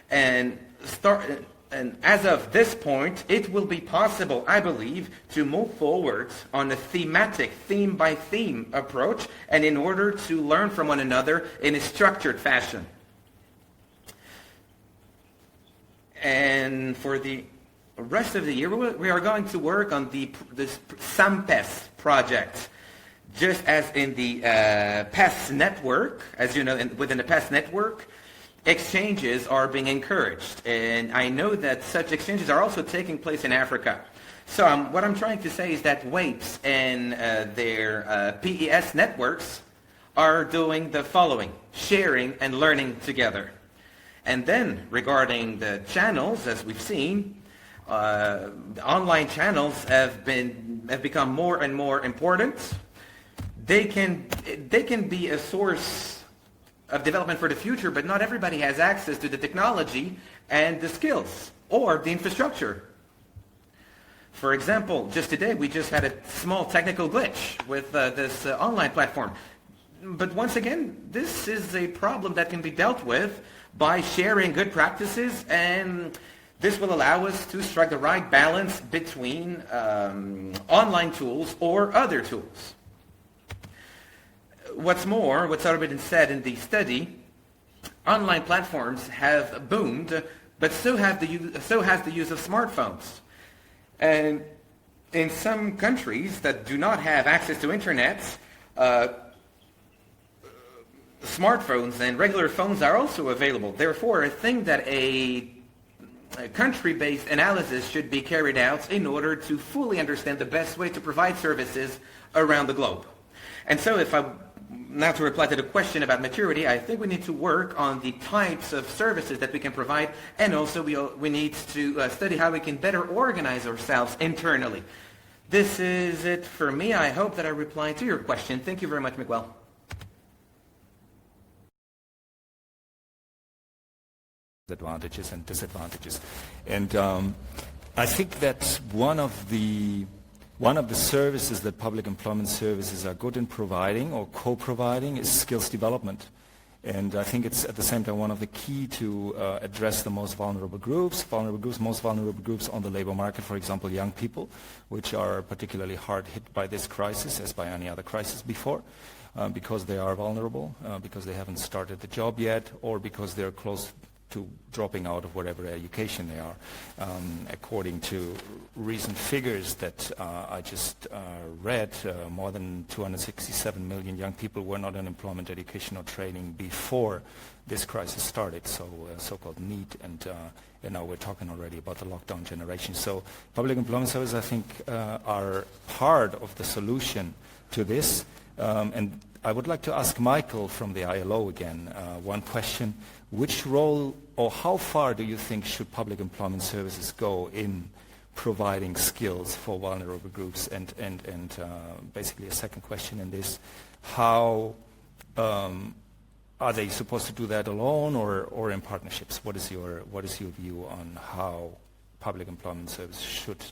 And as of this point, it will be possible, I believe, to move forward on a thematic, theme-by-theme approach, and in order to learn from one another in a structured fashion. And for the rest of the year, we are going to work on this SAMPES project. Just as in the PES network, as you know, within the PES network, exchanges are being encouraged. And I know that such exchanges are also taking place in Africa. So what I'm trying to say is that Wapes and their PES networks are doing the following: sharing and learning together. And then regarding the channels, as we've seen, online channels have become more and more important. They can be a source of development for the future, but not everybody has access to the technology and the skills or the infrastructure. For example, just today we just had a small technical glitch with this online platform. But once again, this is a problem that can be dealt with by sharing good practices, and this will allow us to strike the right balance between online tools or other tools. What's more, what's already been said in the study, online platforms have boomed, but so has the use of smartphones. And in some countries that do not have access to internet, smartphones and regular phones are also available. Therefore, I think that a country-based analysis should be carried out in order to fully understand the best way to provide services around the globe. And so now to reply to the question about maturity, I think we need to work on the types of services that we can provide, and also we need to study how we can better organize ourselves internally. This is it for me. I hope that I replied to your question. Thank you very much, Miguel. Advantages and disadvantages. And I think that one of the services that public employment services are good in providing or co-providing is skills development. And I think it's at the same time one of the key to address the most vulnerable groups on the labor market, for example, young people, which are particularly hard hit by this crisis as by any other crisis before, because they are vulnerable, because they haven't started the job yet, or because they're close to dropping out of whatever education they are. According to recent figures that I just read, more than 267 million young people were not in employment, education, or training before this crisis started, so-called NEET, and now we're talking already about the lockdown generation. So public employment services, I think, are part of the solution to this. And I would like to ask Michael from the ILO again one question. Which role or how far do you think should public employment services go in providing skills for vulnerable groups? And basically a second question in this, how are they supposed to do that alone or in partnerships? What is your view on how public employment services should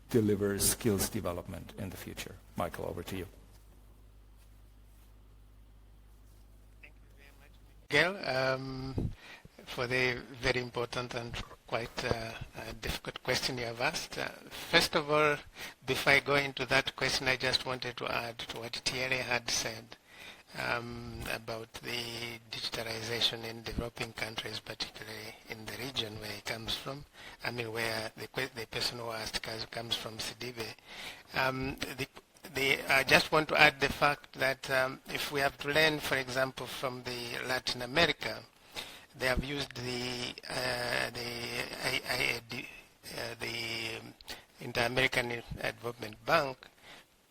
deliver skills development in the future? Michael, over to you. Gail, for the very important and quite difficult question you have asked. First of all, before I go into that question, I just wanted to add to what Thierry had said about the digitalization in developing countries, particularly in the region where he comes from. I mean, where the person who asked comes from Sidibe. I just want to add the fact that if we have to learn, for example, from the Latin America, they have used the Inter-American Development Bank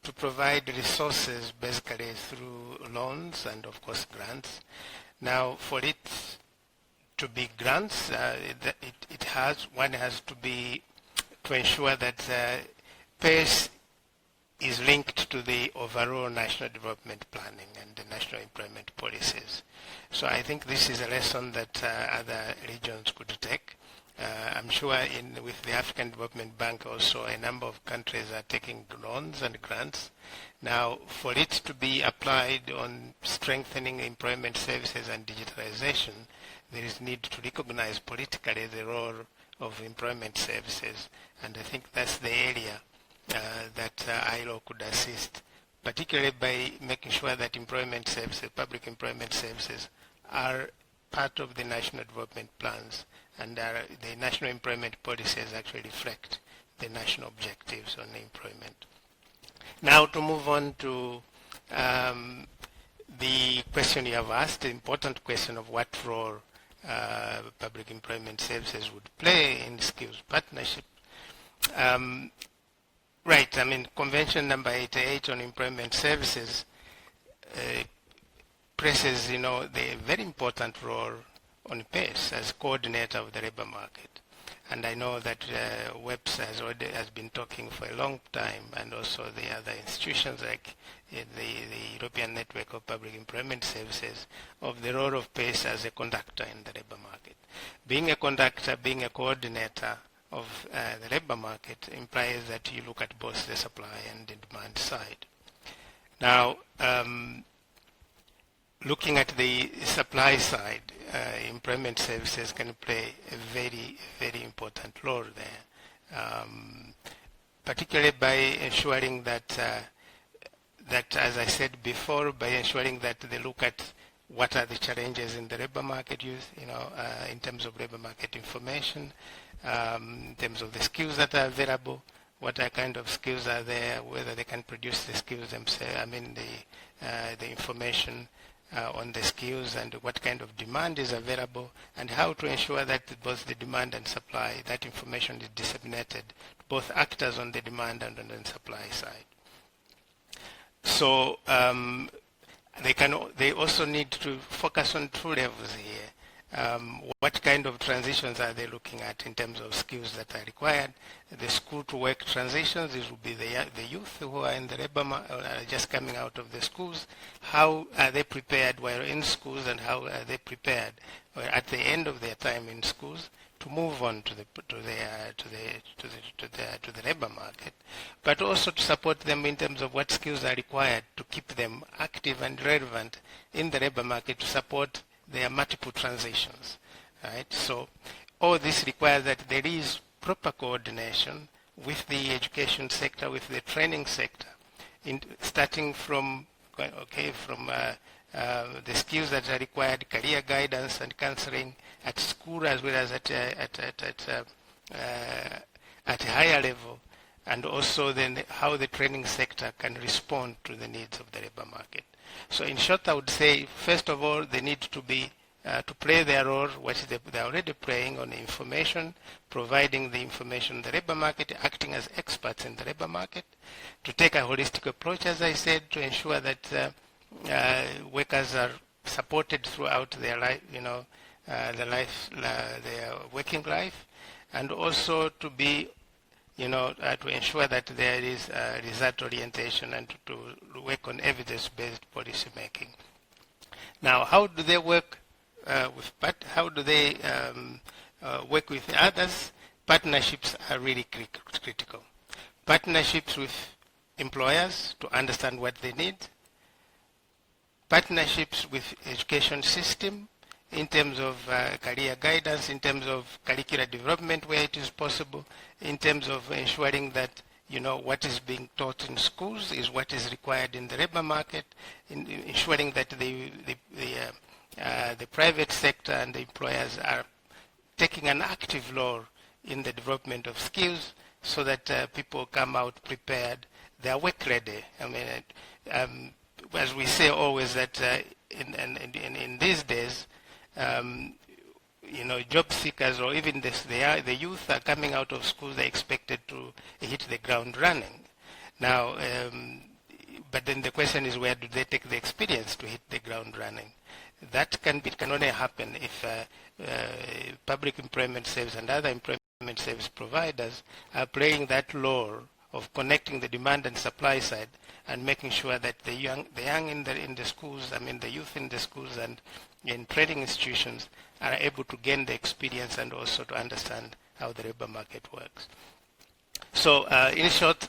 to provide resources basically through loans and, of course, grants. Now, for it to be grants, one has to ensure that PES is linked to the overall national development planning and the national employment policies. So I think this is a lesson that other regions could take. I'm sure with the African Development Bank also a number of countries are taking loans and grants. Now, for it to be applied on strengthening employment services and digitalization, there is need to recognize politically the role of employment services, and I think that's the area that ILO could assist, particularly by making sure that employment services, public employment services, are part of the national development plans, and the national employment policies actually reflect the national objectives on employment. Now to move on to the question you have asked, the important question of what role public employment services would play in skills partnership. Right, I mean, Convention number 88 on employment services places, the very important role on PACE as coordinator of the labor market. And I know that Wapes has been talking for a long time, and also the other institutions like the European Network of Public Employment Services, of the role of PACE as a conductor in the labor market. Being a conductor, being a coordinator of the labor market implies that you look at both the supply and the demand side. Now, looking at the supply side, employment services can play a very, very important role there, particularly by ensuring that, as I said before, by ensuring that they look at what are the challenges in the labor market use, in terms of labor market information, in terms of the skills that are available, what kind of skills are there, whether they can produce the skills themselves, the information on the skills, and what kind of demand is available, and how to ensure that both the demand and supply, that information is disseminated to both actors on the demand and on the supply side. So they also need to focus on two levels here. What kind of transitions are they looking at in terms of skills that are required? The school-to-work transitions, this will be the youth who are in the labor just coming out of the schools. How are they prepared while in schools, and how are they prepared at the end of their time in schools to move on to the labor market, but also to support them in terms of what skills are required to keep them active and relevant in the labor market to support their multiple transitions, right? So all this requires that there is proper coordination with the education sector, with the training sector, starting from the skills that are required, career guidance and counseling at school as well as at a higher level, and also then how the training sector can respond to the needs of the labor market. So in short, I would say, first of all, they need to be to play their role, which they're already playing on information, providing the information in the labor market, acting as experts in the labor market, to take a holistic approach, as I said, to ensure that workers are supported throughout their life, their working life, and also to be, to ensure that there is result orientation and to work on evidence-based policy making. Now, how do they work how do they work with others? Partnerships are really critical. Partnerships with employers to understand what they need. Partnerships with education system in terms of career guidance, in terms of curricular development where it is possible, in terms of ensuring that what is being taught in schools is what is required in the labor market, ensuring that the private sector and the employers are taking an active role in the development of skills so that people come out prepared, they are work ready. As we say always that in these days, job seekers or even the youth are coming out of school, they're expected to hit the ground running. Now, but then the question is, where do they take the experience to hit the ground running? That can only happen if public employment service and other employment service providers are playing that role of connecting the demand and supply side and making sure that the young in the schools, the youth in the schools and in training institutions are able to gain the experience and also to understand how the labor market works. So in short,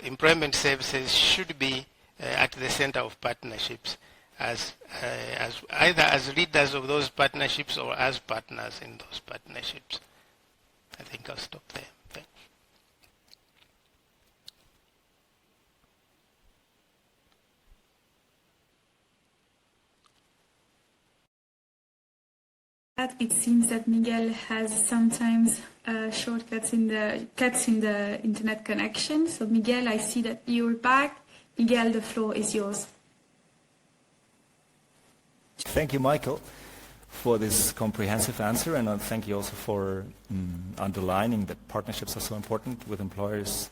employment services should be at the center of partnerships as either as leaders of those partnerships or as partners in those partnerships. I think I'll stop there. Thanks. It seems that Miguel has sometimes shortcuts in the cuts in the internet connection. So Miguel, I see that you're back. Miguel, the floor is yours. Thank you, Michael, for this comprehensive answer, and thank you also for underlining that partnerships are so important with employers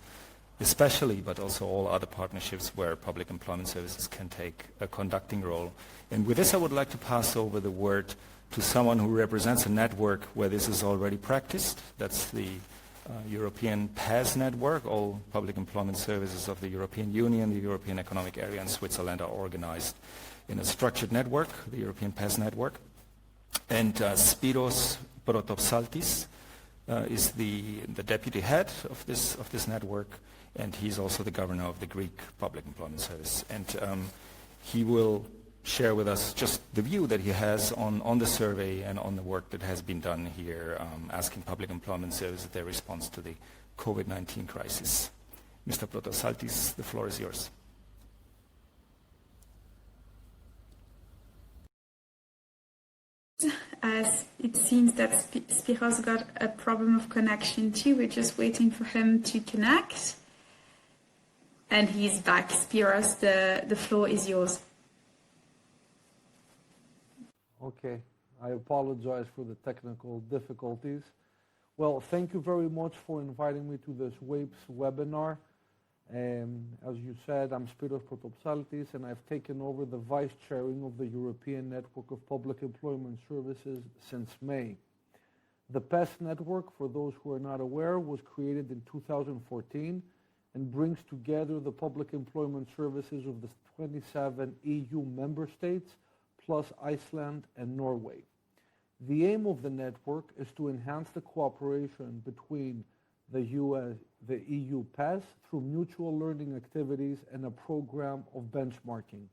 especially, but also all other partnerships where public employment services can take a conducting role. And with this, I would like to pass over the word to someone who represents a network where this is already practiced. That's the European PAS network. All public employment services of the European Union, the European Economic Area, and Switzerland are organized in a structured network, the European PAS network. And Spiros Protopsaltis is the deputy head of this network, and he's also the governor of the Greek Public Employment Service. And he will share with us just the view that he has on the survey and on the work that has been done here, asking public employment services their response to the COVID-19 crisis. Mr. Protopsaltis, the floor is yours. As it seems that Spiros got a problem of connection too. We're just waiting for him to connect. And he's back. Spiros, the floor is yours. Okay, I apologize for the technical difficulties. Well, thank you very much for inviting me to this Wapes webinar. As you said, I'm Spiros Protopsaltis, and I've taken over the vice chairing of the European Network of Public Employment Services since May. The PES network, for those who are not aware, was created in 2014 and brings together the public employment services of the 27 EU member states, plus Iceland and Norway. The aim of the network is to enhance the cooperation between the EU PES through mutual learning activities and a program of benchmarking.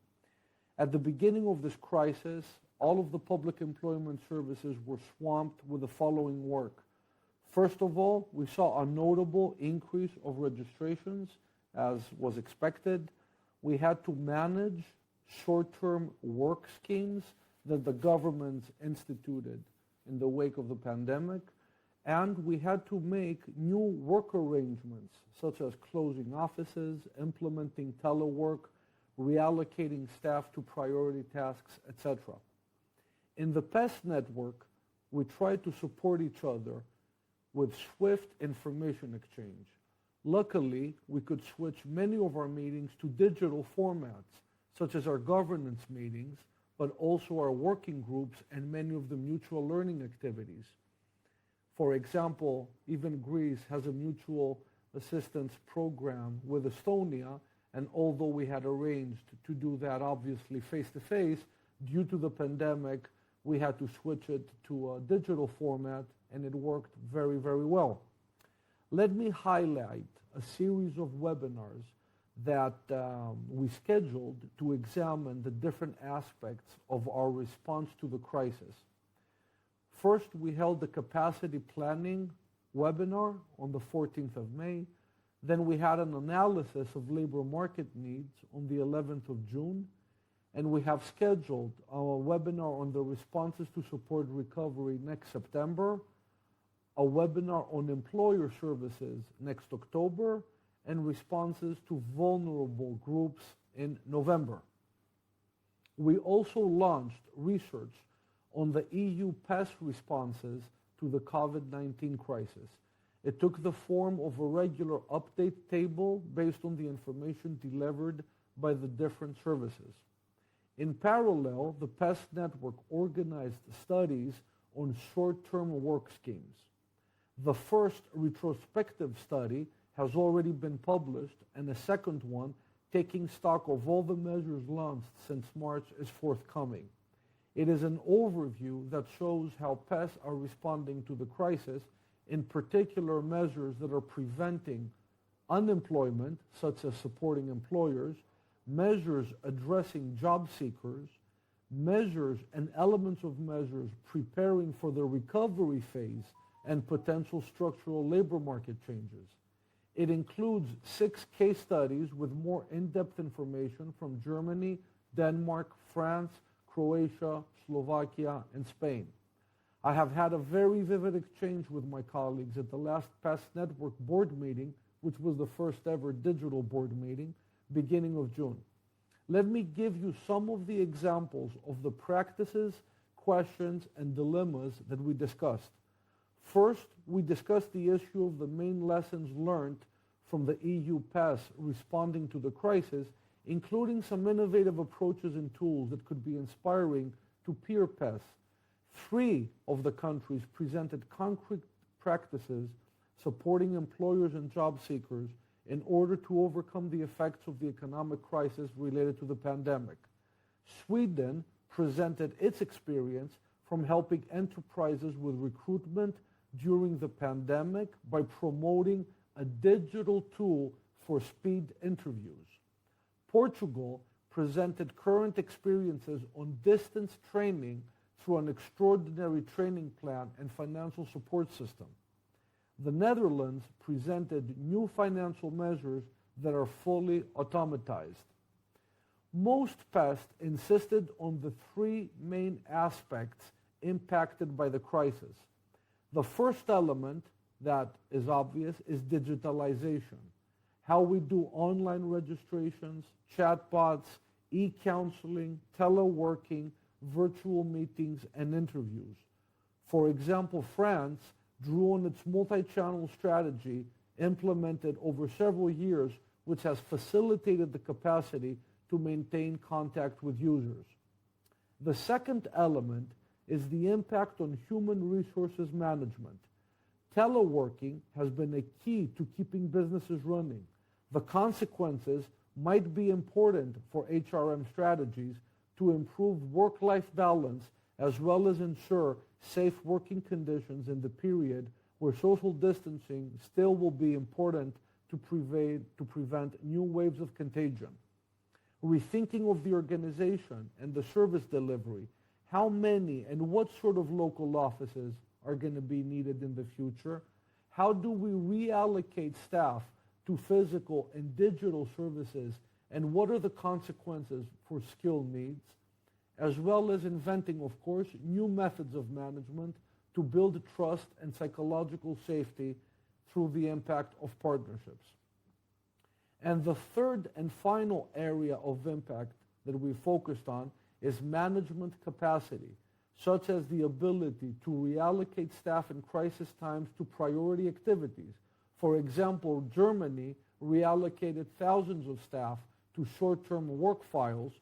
At the beginning of this crisis, all of the public employment services were swamped with the following work. First of all, we saw a notable increase of registrations, as was expected. We had to manage short-term work schemes that the government instituted in the wake of the pandemic, and we had to make new work arrangements, such as closing offices, implementing telework, reallocating staff to priority tasks, etc. In the PES network, we tried to support each other with swift information exchange. Luckily, we could switch many of our meetings to digital formats, such as our governance meetings, but also our working groups and many of the mutual learning activities. For example, even Greece has a mutual assistance program with Estonia, and although we had arranged to do that obviously face-to-face, due to the pandemic, we had to switch it to a digital format, and it worked very, very well. Let me highlight a series of webinars that we scheduled to examine the different aspects of our response to the crisis. First, we held the capacity planning webinar on the 14th of May. Then we had an analysis of labor market needs on the 11th of June. And we have scheduled a webinar on the responses to support recovery next September, a webinar on employer services next October, and responses to vulnerable groups in November. We also launched research on the EU PES responses to the COVID-19 crisis. It took the form of a regular update table based on the information delivered by the different services. In parallel, the PES network organized studies on short-term work schemes. The first retrospective study has already been published, and a second one, taking stock of all the measures launched since March, is forthcoming. It is an overview that shows how PES are responding to the crisis, in particular measures that are preventing unemployment, such as supporting employers, measures addressing job seekers, measures and elements of measures preparing for the recovery phase and potential structural labor market changes. It includes 6 case studies with more in-depth information from Germany, Denmark, France, Croatia, Slovakia, and Spain. I have had a very vivid exchange with my colleagues at the last PES Network board meeting, which was the first ever digital board meeting, beginning of June. Let me give you some of the examples of the practices, questions, and dilemmas that we discussed. First, we discussed the issue of the main lessons learned from the EU PES responding to the crisis, including some innovative approaches and tools that could be inspiring to peer PES. 3 of the countries presented concrete practices supporting employers and job seekers in order to overcome the effects of the economic crisis related to the pandemic. Sweden presented its experience from helping enterprises with recruitment during the pandemic by promoting a digital tool for speed interviews. Portugal presented current experiences on distance training through an extraordinary training plan and financial support system. The Netherlands presented new financial measures that are fully automatized. Most PES insisted on the 3 main aspects impacted by the crisis. The first element that is obvious is digitalization. How we do online registrations, chatbots, e-counseling, teleworking, virtual meetings, and interviews. For example, France drew on its multi-channel strategy implemented over several years, which has facilitated the capacity to maintain contact with users. The second element is the impact on human resources management. Teleworking has been a key to keeping businesses running. The consequences might be important for HRM strategies to improve work-life balance as well as ensure safe working conditions in the period where social distancing still will be important to prevent new waves of contagion. Rethinking of the organization and the service delivery, how many and what sort of local offices are going to be needed in the future? How do we reallocate staff to physical and digital services, and what are the consequences for skill needs? As well as inventing, of course, new methods of management to build trust and psychological safety through the impact of partnerships. And the third and final area of impact that we focused on is management capacity, such as the ability to reallocate staff in crisis times to priority activities. For example, Germany reallocated thousands of staff to short-term work files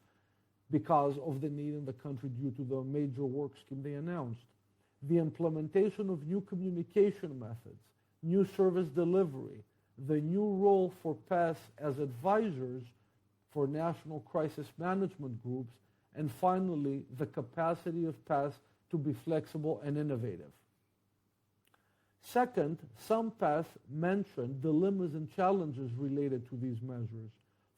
because of the need in the country due to the major work scheme they announced. The implementation of new communication methods, new service delivery, the new role for PES as advisors for national crisis management groups, and finally, the capacity of PES to be flexible and innovative. Second, some PES mentioned dilemmas and challenges related to these measures.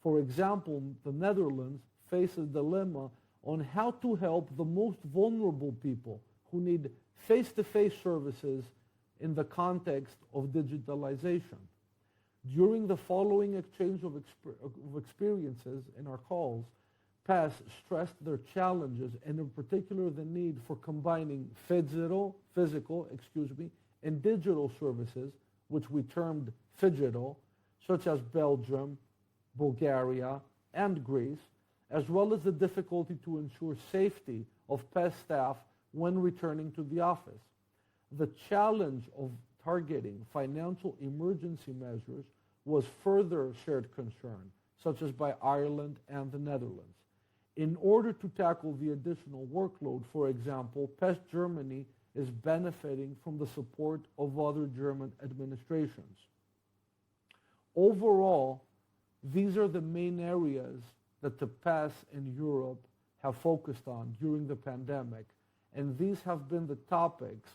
For example, the Netherlands faces a dilemma on how to help the most vulnerable people who need face-to-face services in the context of digitalization. During the following exchange of experiences in our calls, PES stressed their challenges and in particular the need for combining physical, and digital services, which we termed phygital, such as Belgium, Bulgaria, and Greece, as well as the difficulty to ensure safety of PES staff when returning to the office. The challenge of targeting financial emergency measures was further shared concern, such as by Ireland and the Netherlands. In order to tackle the additional workload, for example, PES Germany is benefiting from the support of other German administrations. overall, these are the main areas that the PES in Europe have focused on during the pandemic. And these have been the topics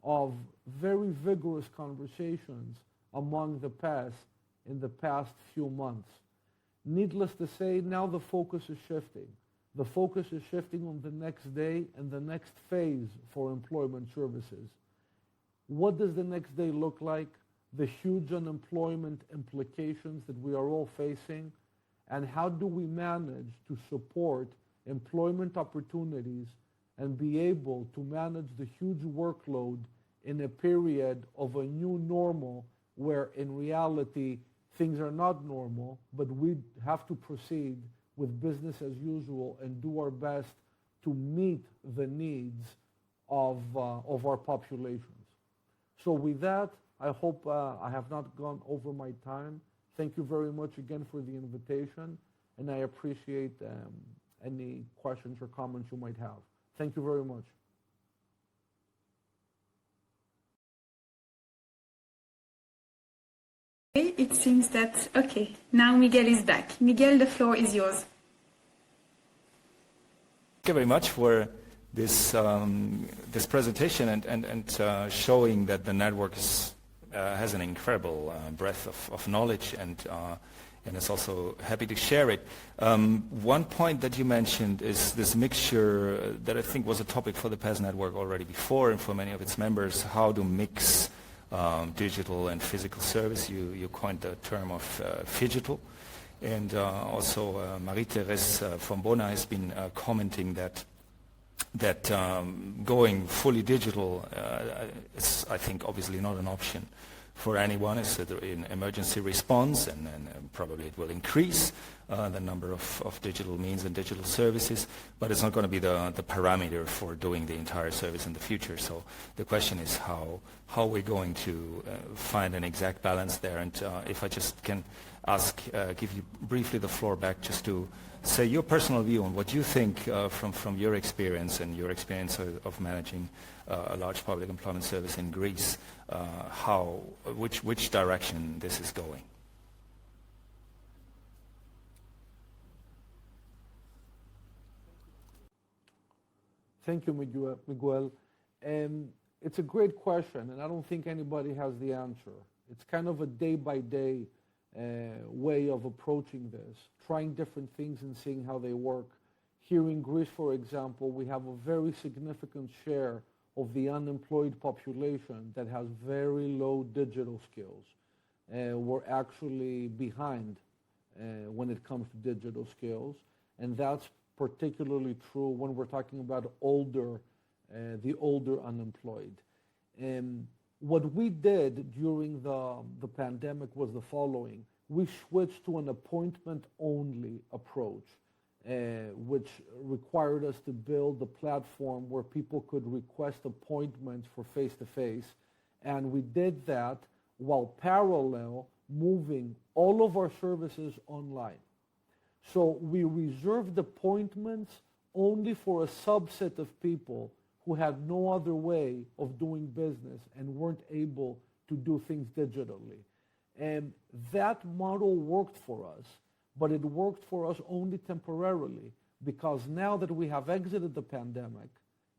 of very vigorous conversations among the PES in the past few months. Needless to say, now the focus is shifting. The focus is shifting on the next day and the next phase for employment services. What does the next day look like? The huge unemployment implications that we are all facing, and how do we manage to support employment opportunities and be able to manage the huge workload in a period of a new normal where in reality things are not normal, but we have to proceed with business as usual and do our best to meet the needs of our populations. So with that, I hope I have not gone over my time. Thank you very much again for the invitation, and I appreciate any questions or comments you might have. Thank you very much. It seems that, okay, now Miguel is back. Miguel, the floor is yours. Thank you very much for this this presentation and showing that the network has an incredible breadth of knowledge and is also happy to share it. One point that you mentioned is this mixture that I think was a topic for the PES network already before and for many of its members, how to mix digital and physical service. You coined the term of phygital. And also Marie-Thérèse from Bona has been commenting that going fully digital is, I think, obviously not an option for anyone. It's in emergency response, and probably it will increase the number of digital means and digital services, but it's not going to be the parameter for doing the entire service in the future. So the question is how we're going to find an exact balance there. And if I just can give you briefly the floor back just to say your personal view on what you think from your experience and your experience of managing a large public employment service in Greece, which direction this is going. Thank you, Miguel. It's a great question, and I don't think anybody has the answer. It's kind of a day-by-day way of approaching this, trying different things and seeing how they work. Here in Greece, for example, we have a very significant share of the unemployed population that has very low digital skills. We're actually behind when it comes to digital skills, and that's particularly true when we're talking about the older unemployed. What we did during the pandemic was the following. We switched to an appointment-only approach, which required us to build a platform where people could request appointments for face-to-face. And we did that while parallel moving all of our services online. So we reserved appointments only for a subset of people who had no other way of doing business and weren't able to do things digitally. And that model worked for us, but it worked for us only temporarily, because now that we have exited the pandemic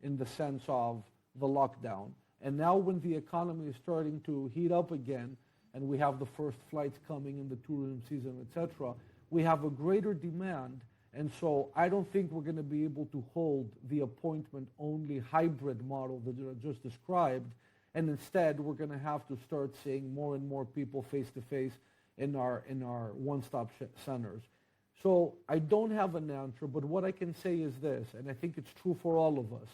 in the sense of the lockdown, and now when the economy is starting to heat up again, and we have the first flights coming in the tourism season, etc., we have a greater demand. And so I don't think we're going to be able to hold the appointment-only hybrid model that I just described. And instead, we're going to have to start seeing more and more people face-to-face in our one-stop centers. So I don't have an answer, but what I can say is this, and I think it's true for all of us.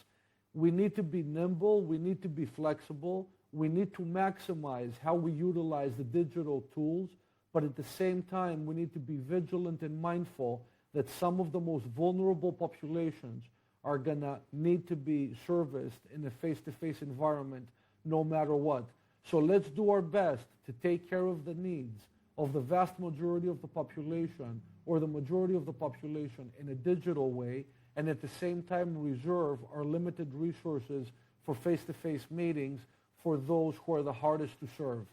We need to be nimble. We need to be flexible. We need to maximize how we utilize the digital tools. But at the same time, we need to be vigilant and mindful that some of the most vulnerable populations are going to need to be serviced in a face-to-face environment no matter what. So let's do our best to take care of the needs of the vast majority of the population, or the majority of the population, in a digital way, and at the same time reserve our limited resources for face-to-face meetings for those who are the hardest to serve.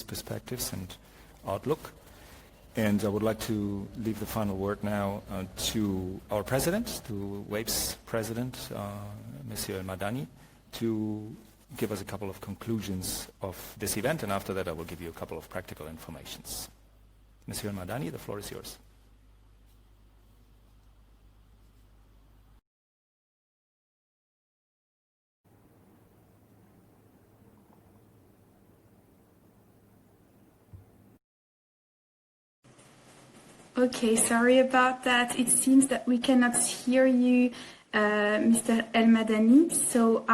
perspectives and outlook. And I would like to leave the final word now to our president, to Wapes president, Monsieur El-Madani, to give us a couple of conclusions of this event, and after that I will give you a couple of practical informations. Monsieur El-Madani, the floor is yours. Okay, sorry about that. It seems that we cannot hear you, Mr. El-Madani. So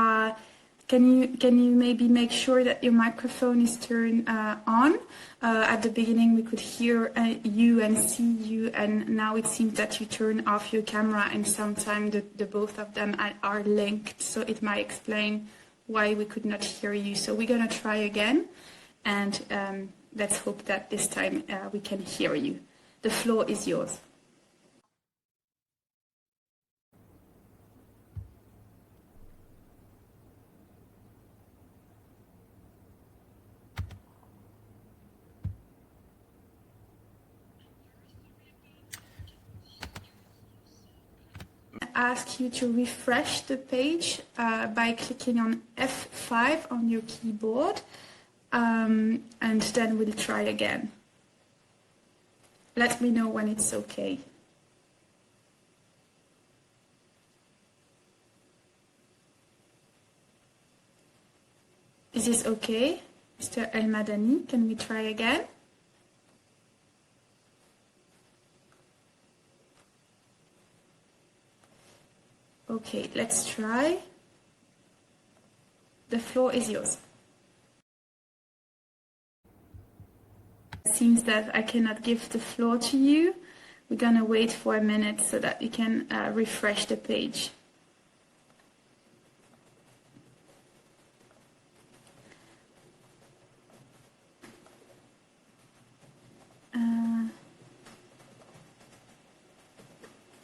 can you maybe make sure that your microphone is turned on? At the beginning we could hear you and see you, and now it seems that you turn off your camera, and sometimes the both of them are linked, so it might explain why we could not hear you. So we're gonna try again, and let's hope that this time we can hear you. The floor is yours. Ask you to refresh the page by clicking on F5 on your keyboard, and then we'll try again. Let me know when it's okay. Is this okay, Mr. El-Madani? Can we try again? Okay, let's try. The floor is yours. It seems that I cannot give the floor to you. We're gonna wait for a minute so that you can refresh the page.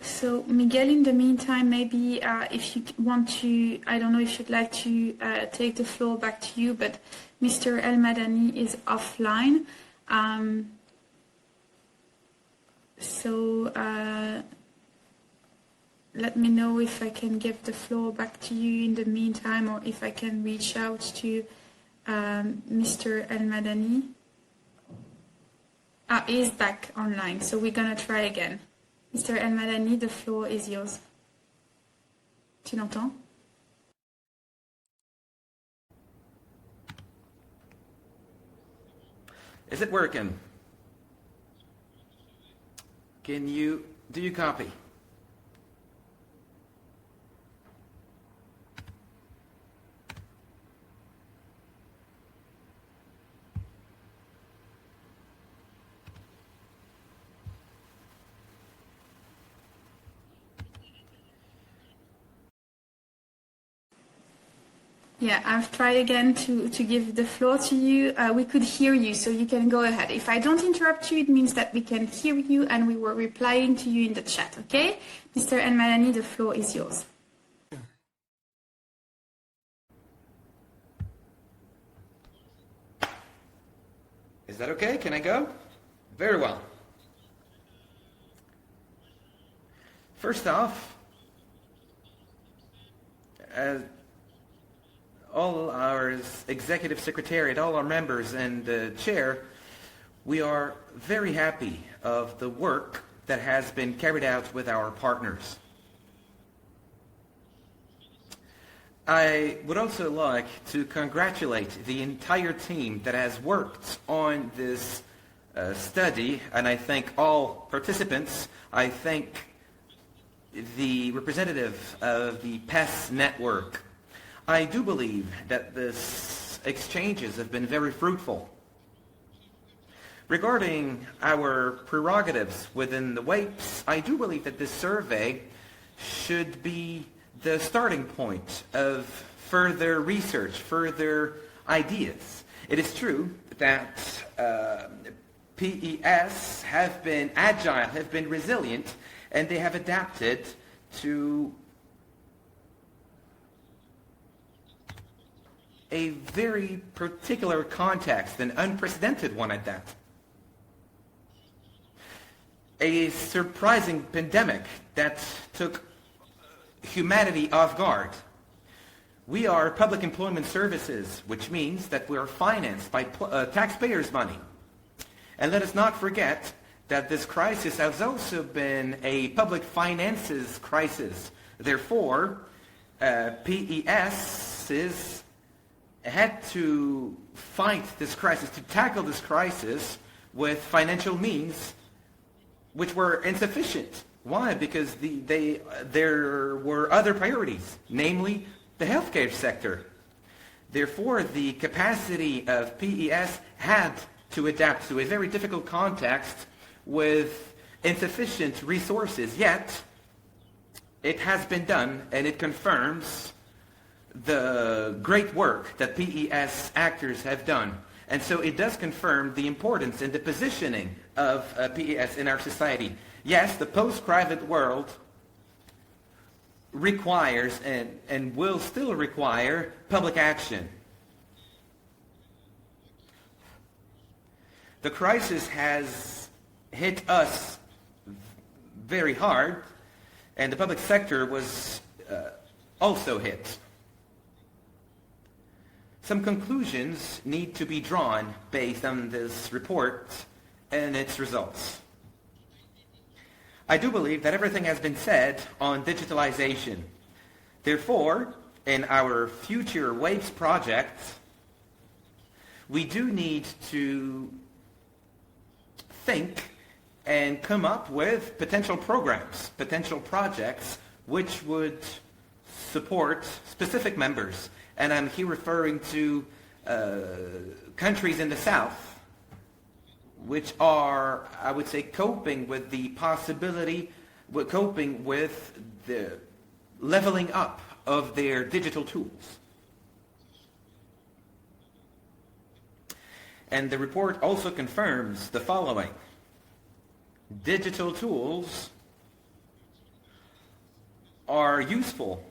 So Miguel, in the meantime, maybe if you want to, I don't know if you'd like to take the floor back to you, but Mr. El-Madani is offline. Let me know if I can give the floor back to you in the meantime, or if I can reach out to Mr. El-Madani. He is back online, so we're gonna try again. Mr. El-Madani, the floor is yours. Tu l'entends? Is it working? Do you copy? Yeah, I've tried again to give the floor to you. We could hear you, so you can go ahead. If I don't interrupt you, it means that we can hear you and we were replying to you in the chat, okay? Mr. El-Madani, the floor is yours. Is that okay? Can I go? Very well. First off, all our executive secretariat, all our members and the chair, we are very happy of the work that has been carried out with our partners. I would also like to congratulate the entire team that has worked on this study, and I thank all participants. I thank the representative of the PES network. I do believe that these exchanges have been very fruitful. Regarding our prerogatives within the Wapes, I do believe that this survey should be the starting point of further research, further ideas. It is true that PES have been agile, have been resilient, and they have adapted to a very particular context, an unprecedented one at that. A surprising pandemic that took humanity off guard. We are public employment services, which means that we are financed by taxpayers' money. And let us not forget that this crisis has also been a public finances crisis. Therefore, PESs had to fight this crisis, to tackle this crisis with financial means which were insufficient. Why? Because there were other priorities, namely the healthcare sector. Therefore, the capacity of PES had to adapt to a very difficult context with insufficient resources. Yet, it has been done, and it confirms the great work that PES actors have done. And so it does confirm the importance and the positioning of PES in our society. Yes, the post-COVID world requires and will still require public action. The crisis has hit us very hard, and the public sector was also hit. Some conclusions need to be drawn based on this report and its results. I do believe that everything has been said on digitalization. Therefore, in our future Wapes project, we do need to think and come up with potential programs, potential projects, which would support specific members. And I'm here referring to countries in the South, which are, I would say, coping with the leveling up of their digital tools. And the report also confirms the following. Digital tools are useful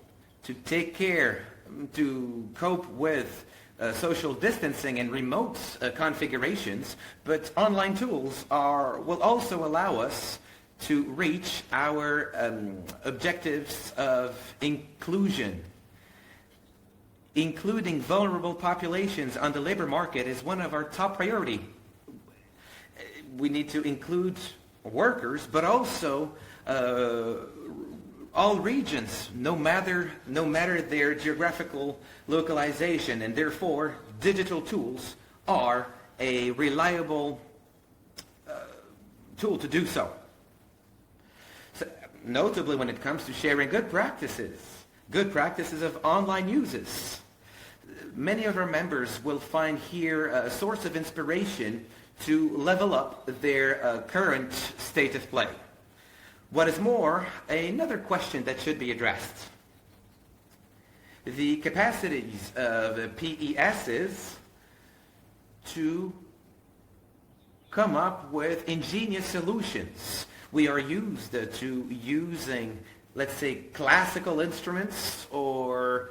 to take care, to cope with social distancing and remote configurations, but online tools will also allow us to reach our objectives of inclusion. Including vulnerable populations on the labor market is one of our top priority. We need to include workers, but also all regions, no matter their geographical localization, and therefore digital tools are a reliable tool to do so. Notably when it comes to sharing good practices of online uses. Many of our members will find here a source of inspiration to level up their current state of play. What is more, another question that should be addressed. The capacities of PESs to come up with ingenious solutions. We are used to using, let's say, classical instruments or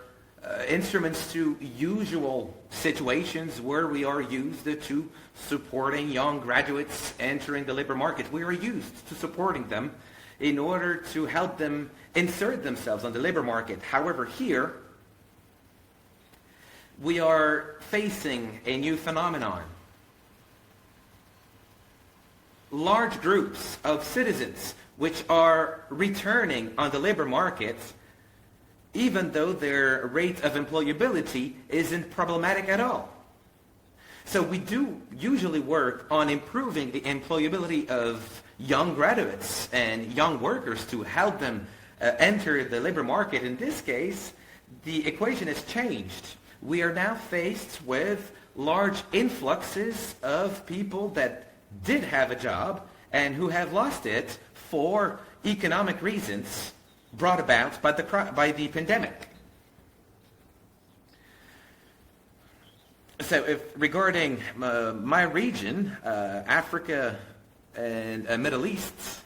instruments to usual situations where we are used to supporting young graduates entering the labor market. We are used to supporting them in order to help them insert themselves on the labor market. However, here, we are facing a new phenomenon. Large groups of citizens which are returning on the labor market, even though their rate of employability isn't problematic at all. So we do usually work on improving the employability of young graduates and young workers to help them enter the labor market. In this case, the equation has changed. We are now faced with large influxes of people that did have a job and who have lost it for economic reasons brought about by the pandemic. So regarding my region, Africa and Middle East,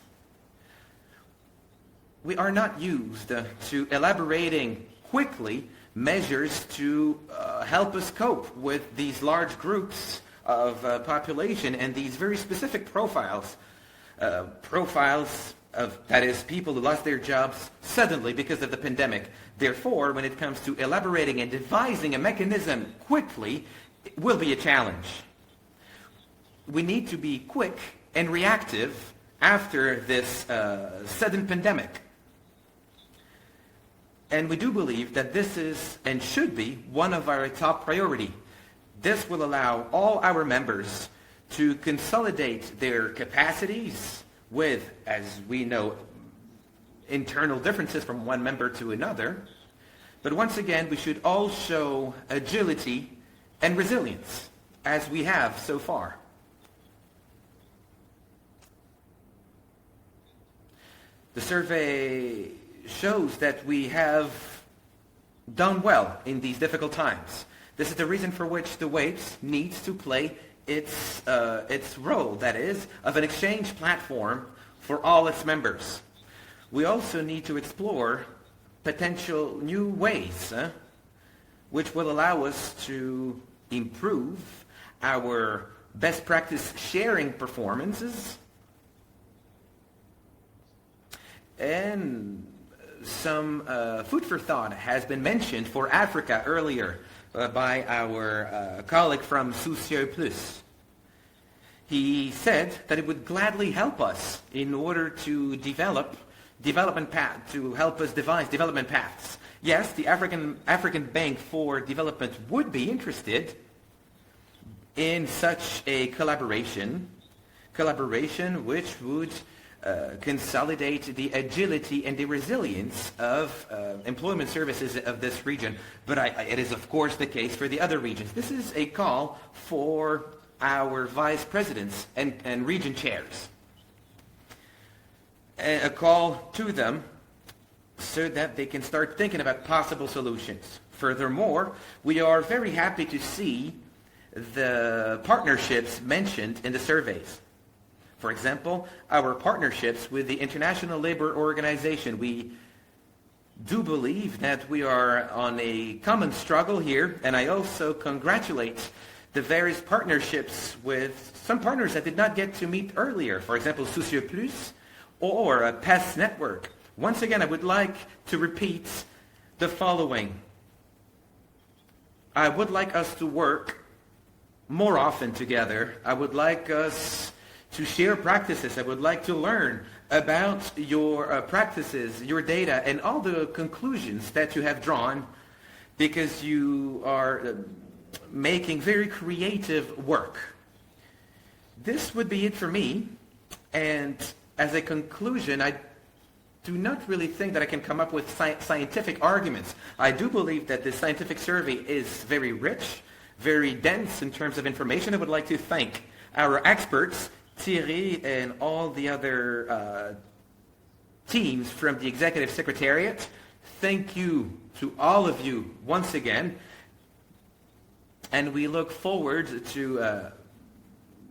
we are not used to elaborating quickly measures to help us cope with these large groups of population and these very specific profiles of, that is, people who lost their jobs suddenly because of the pandemic. Therefore, when it comes to elaborating and devising a mechanism quickly, it will be a challenge. We need to be quick and reactive after this sudden pandemic. And we do believe that this is and should be one of our top priority. This will allow all our members to consolidate their capacities with, as we know, internal differences from one member to another. But once again, we should all show agility and resilience, as we have so far. The survey shows that we have done well in these difficult times. This is the reason for which the Wapes needs to play its role, that is, of an exchange platform for all its members. We also need to explore potential new ways which will allow us to improve our best practice sharing performances, and some food for thought has been mentioned for Africa earlier by our colleague from SOCIEUX. He said that it would gladly help us in order to devise development paths. Yes, the African Bank for Development would be interested in such a collaboration which would consolidate the agility and the resilience of employment services of this region. But it is, of course, the case for the other regions. This is a call for our vice presidents and region chairs. A call to them so that they can start thinking about possible solutions. Furthermore, we are very happy to see the partnerships mentioned in the surveys. For example, our partnerships with the International Labour Organization. We do believe that we are on a common struggle here, and I also congratulate the various partnerships with some partners that did not get to meet earlier. For example, SOCIEUX or a PES network. Once again, I would like to repeat the following. I would like us to work more often together. I would like us to share practices. I would like to learn about your practices, your data, and all the conclusions that you have drawn, because you are making very creative work. This would be it for me. And as a conclusion, I do not really think that I can come up with scientific arguments. I do believe that this scientific survey is very rich, very dense in terms of information. I would like to thank our experts, Thierry and all the other teams from the Executive Secretariat. Thank you to all of you once again. And we look forward to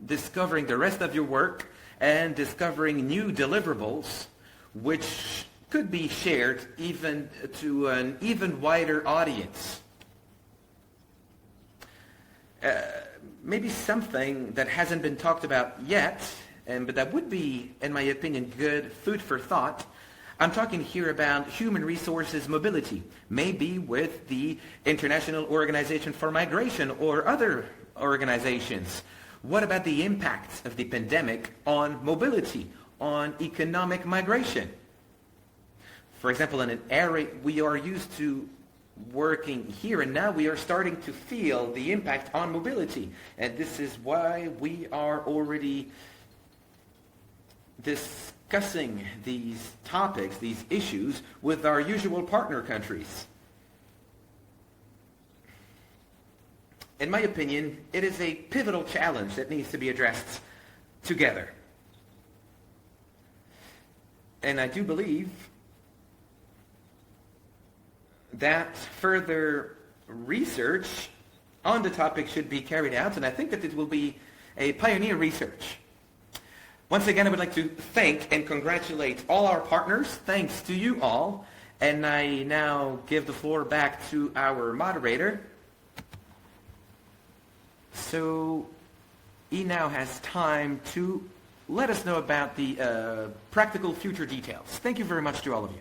discovering the rest of your work and discovering new deliverables which could be shared even to an even wider audience. Maybe something that hasn't been talked about yet, but that would be, in my opinion, good food for thought. I'm talking here about human resources mobility, maybe with the International Organization for Migration or other organizations. What about the impact of the pandemic on mobility, on economic migration? For example, in an area we are used to working here, and now we are starting to feel the impact on mobility. And this is why we are already discussing these topics, these issues, with our usual partner countries. In my opinion, it is a pivotal challenge that needs to be addressed together. And I do believe that further research on the topic should be carried out, and I think that it will be a pioneer research. Once again, I would like to thank and congratulate all our partners. Thanks to you all. And I now give the floor back to our moderator. So he now has time to let us know about the practical future details. Thank you very much to all of you.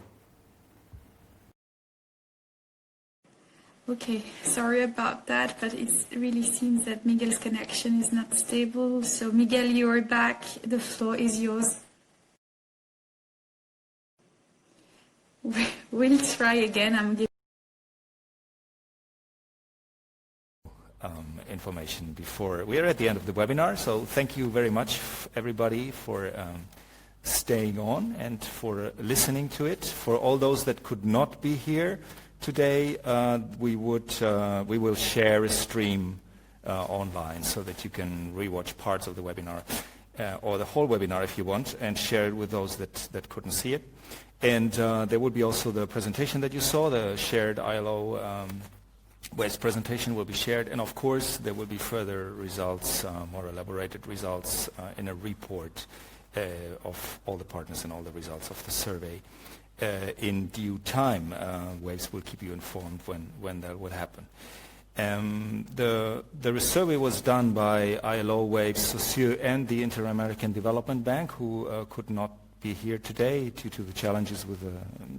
Okay, sorry about that, but it really seems that Miguel's connection is not stable. So Miguel, you're back. The floor is yours. We'll try again. I'm giving information before. We are at the end of the webinar, so thank you very much everybody for staying on and for listening to it. For all those that could not be here today, we will share a stream online so that you can rewatch parts of the webinar or the whole webinar if you want, and share it with those that couldn't see it. And there will be also the presentation that you saw, the shared ILO Wapes presentation will be shared, and of course there will be further results, more elaborated results in a report of all the partners and all the results of the survey in due time. Wapes will keep you informed when that would happen. The survey was done by ILO, Wapes, SOCIEUX, and the Inter-American Development Bank, who could not be here today due to the challenges with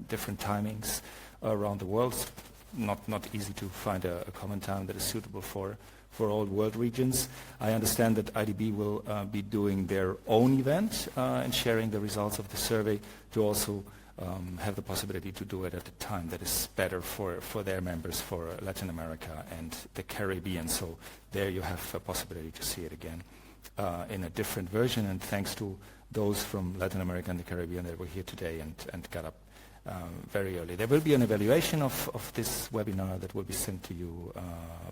different timings around the world. Not easy to find a common time that is suitable for all world regions. I understand that IDB will be doing their own event and sharing the results of the survey to also have the possibility to do it at a time that is better for their members, for Latin America and the Caribbean. So there you have a possibility to see it again in a different version, and thanks to those from Latin America and the Caribbean that were here today and got up very early. There will be an evaluation of this webinar that will be sent to you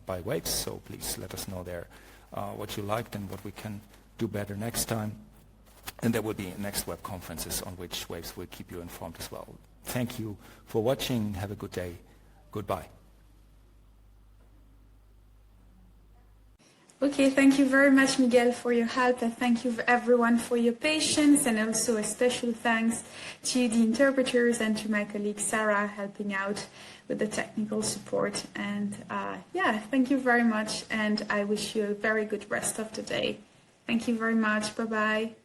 by Wapes, so please let us know there what you liked and what we can do better next time. And there will be next web conferences on which Wapes will keep you informed as well. Thank you for watching. Have a good day. Goodbye. Okay, thank you very much, Miguel, for your help, and thank you everyone for your patience, and also a special thanks to the interpreters and to my colleague Sarah helping out with the technical support. And yeah, thank you very much, and I wish you a very good rest of the day. Thank you very much. Bye-bye.